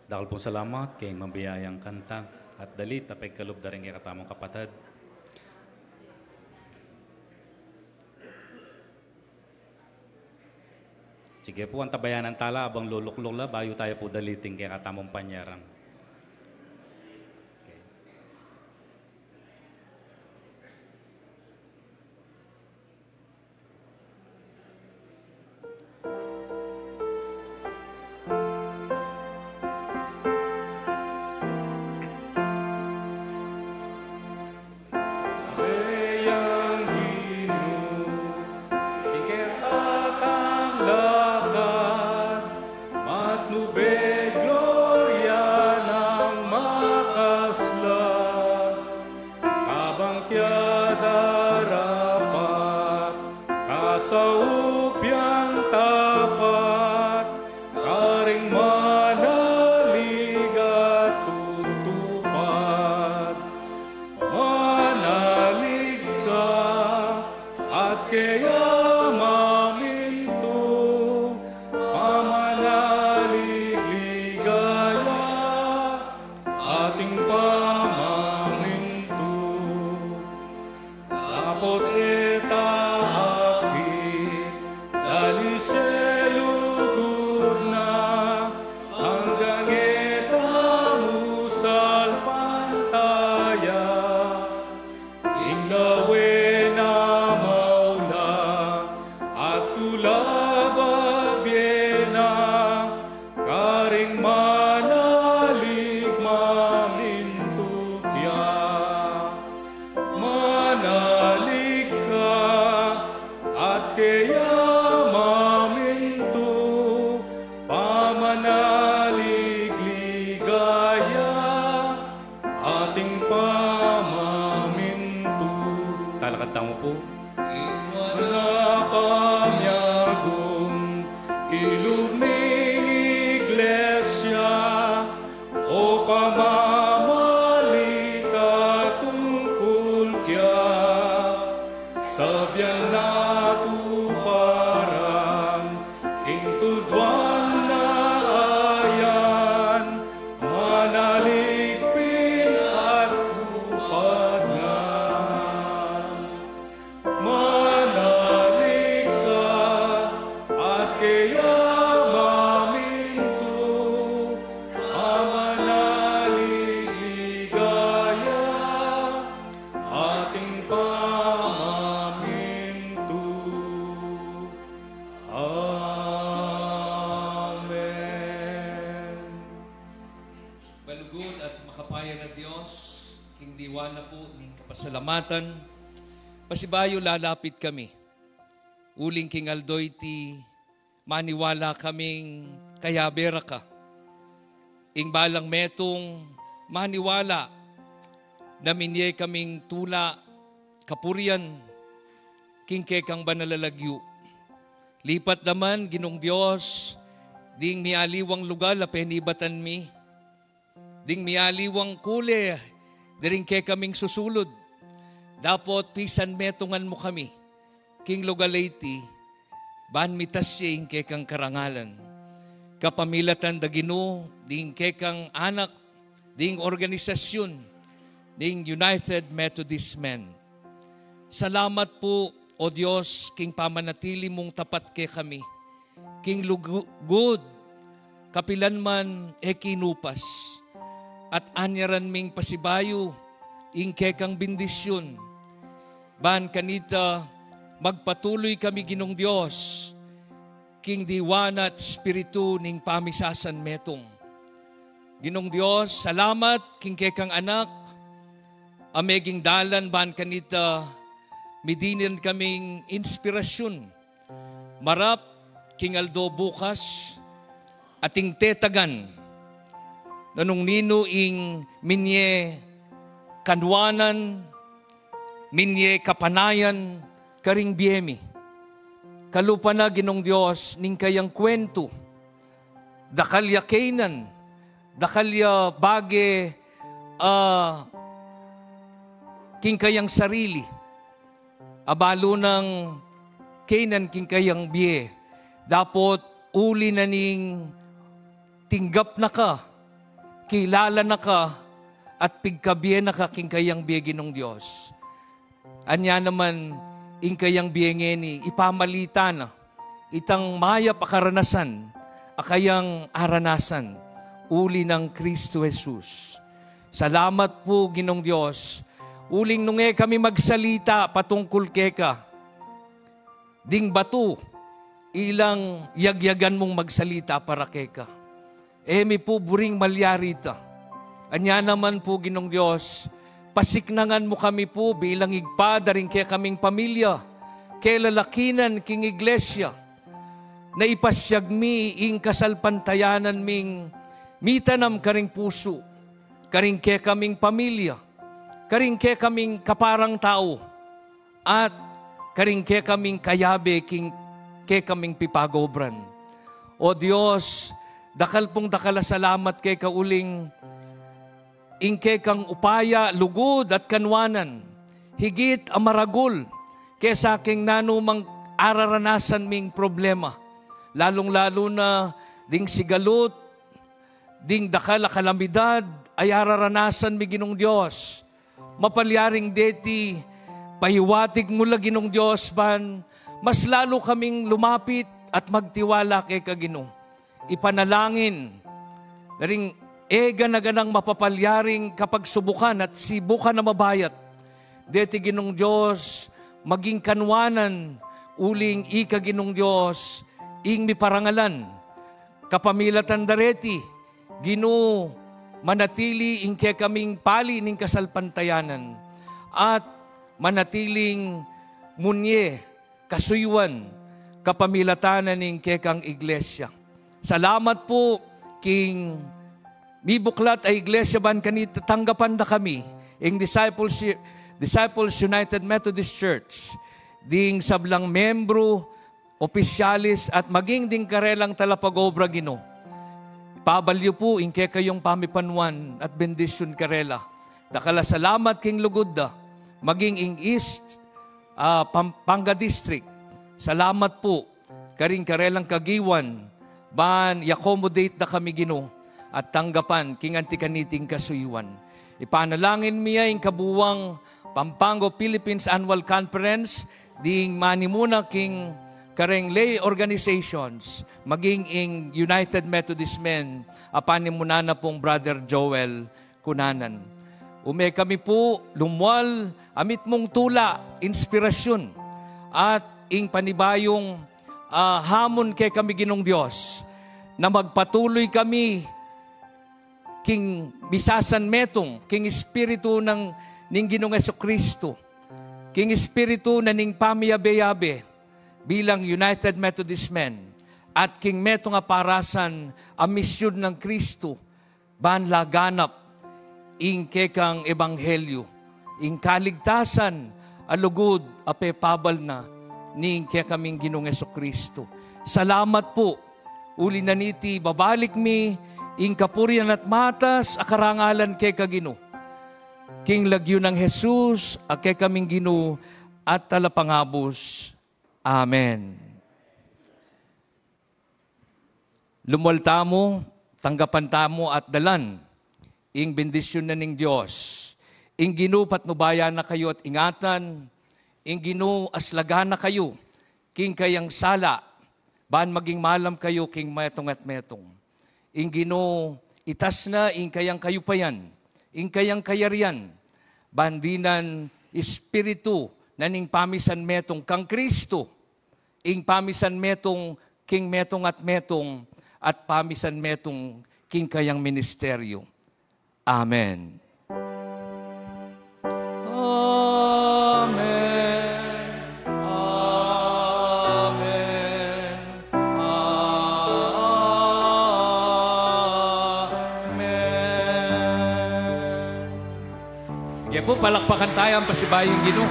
Dakal pong salamat kay mabiyayang kanta at dalit tapay kalob da rin kay katamong kapatid. Sige po, ang tabayan ng tala, abang luluk-lula, bayo tayo po daliting kay katamong panyaran. Pasibayo lalapit kami. Uling King Aldoy ti maniwala kaming kayabera ka. Ing balang metong maniwala na minye kaming tula kapurian king kekang banalalagyo. Lipat naman ginong Diyos ding mialiwang lugar la penibatan mi. Ding mialiwang kule diring kekaming susulod. Dapot pisan metungan mo kami, King Lugalayti, ban mitas siya ing kekang karangalan. Kapamilatan da Ginoo, ding kekang anak, ding organisasyon, ding United Methodist Men. Salamat po, O Diyos, King pamanatili mong tapat ke kami. King lugod, kapilan man kinupas, at anyaran ming pasibayo, ing kekang bendisyon. Ban kanita, magpatuloy kami Ginong Diyos, King diwana at spiritu ning pamisasan metong. Ginong Diyos, salamat king kekang anak, ameging dalan ban kanita, midinin kaming inspirasyon. Marap, King Aldo bukas, ating tetagan, nanong nino ing minye kanwanan, minye kapanayan, karing biyemi. Kalupa na Ginong Diyos, ning kayang kwento, dakalya kainan, dakalya bage, king kayang sarili, abalo ng kainan king kayang biye, dapot uli na ning tinggap na ka, kilala na ka, at pigkabiye na ka king kayang biye Ginong Diyos. Anya naman, ing kayang biyengeni, ipamalita na, itang maya pakaranasan, akayang aranasan, uli ng Kristo Jesus. Salamat po, Ginong Diyos. Uling nunge kami magsalita patungkol keka. Ding batu, ilang yagyagan mong magsalita para keka. Emi po buring malyarita. Anya naman po, Ginong Diyos, pasiknangan mo kami po bilang igpa, daring kaya kaming pamilya, kaya lalakinan king iglesia, na ipasyag mi ing kasalpantayanan ming mitanam karing puso, karing kaya kaming pamilya, karing kaya kaming kaparang tao, at karing kaya kaming kayabe, kaya kaming pipagobran. O Diyos, dakal pong dakala salamat kay kauling ingke kang upaya, lugod at kanwanan, higit amaragul, kesa aking nanumang araranasan ming problema. Lalong-lalo na ding sigalot, ding dakala kalamidad, ay araranasan mi Ginong Diyos. Mapalyaring deti, pahiwatig mula Ginong Diyos ban, mas lalo kaming lumapit at magtiwala kay Kagino. Ipanalangin, naring ega na ganang mapapalyaring kapag subukan at sibukan na mabayat. Deti Ginong Diyos, maging kanwanan, uling ika Ginong Diyos, ing mi parangalan. Kapamilatan dareti, Gino, manatili ingke kaming pali ning kasalpantayanan. At manatiling munye, kasuywan, kapamilatanan ning kekang iglesia. Salamat po, King Bibuklat ay iglesia ban kanita tanggapan na kami ing Disciples United Methodist Church ding sablang membro, opisyalis at maging ding karelang talapagobra Gino. Pabalyo po ingke kayong pamipanwan at bendisyon karela. Dakala salamat king lugudda maging ing East Pampanga District. Salamat po karing karelang kagiwan ban i-accommodate na kami Gino at tanggapan king antikaniting kasuyuan. Ipanalangin miya ing kabuwang Pampango Philippines Annual Conference ding manimuna king kareng lay organizations maging ing United Methodist Men apanimuna na pong Brother Joel Kunanan. Ume kami po lumwal amit mong tula, inspirasyon at ing panibayong hamon kay kami Ginong Diyos na magpatuloy kami king bisasan metong, king espiritu ng ning Ginong Jesucristo, king espiritu na ning pamiyabe-yabe bilang United Methodist Men, at king metong aparasan ang misyon ng Kristo, ban laganap, ing kekang ebanghelyo, ing kaligtasan, alugod, apepabal na, ning kekaming Ginong Jesucristo. Salamat po, uli na niti, babalik mi, ing kapurian at matas, akarangalan kay Kagino. King lagyo ng Jesus, kay kaming Gino, at talapangabos. Amen. Lumwalta mo, tanggapan tamo at dalan, ing bendisyon na ning Diyos. Ing Gino patnubayan na kayo at ingatan, ing Gino aslagan na kayo, king kayang sala, ban maging malam kayo, king metong at metong. Ing Gino, itas na, ing kayang kayupayan, ing kayang kayarian, bandinan, espiritu, naning pamisan metong kang Kristo, ing pamisan metong, king metong, at pamisan metong, king kayang ministeryo. Amen. Amen. Po, palakpakan tayo ang pasibayong Ginoo.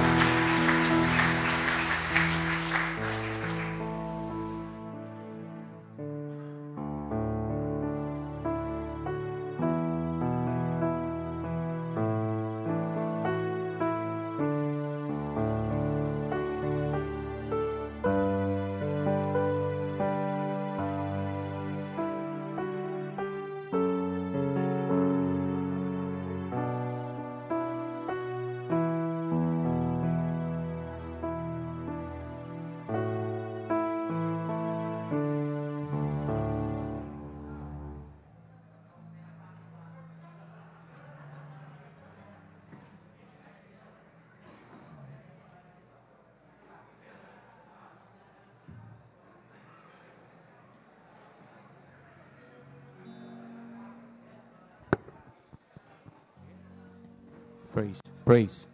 praise, praise.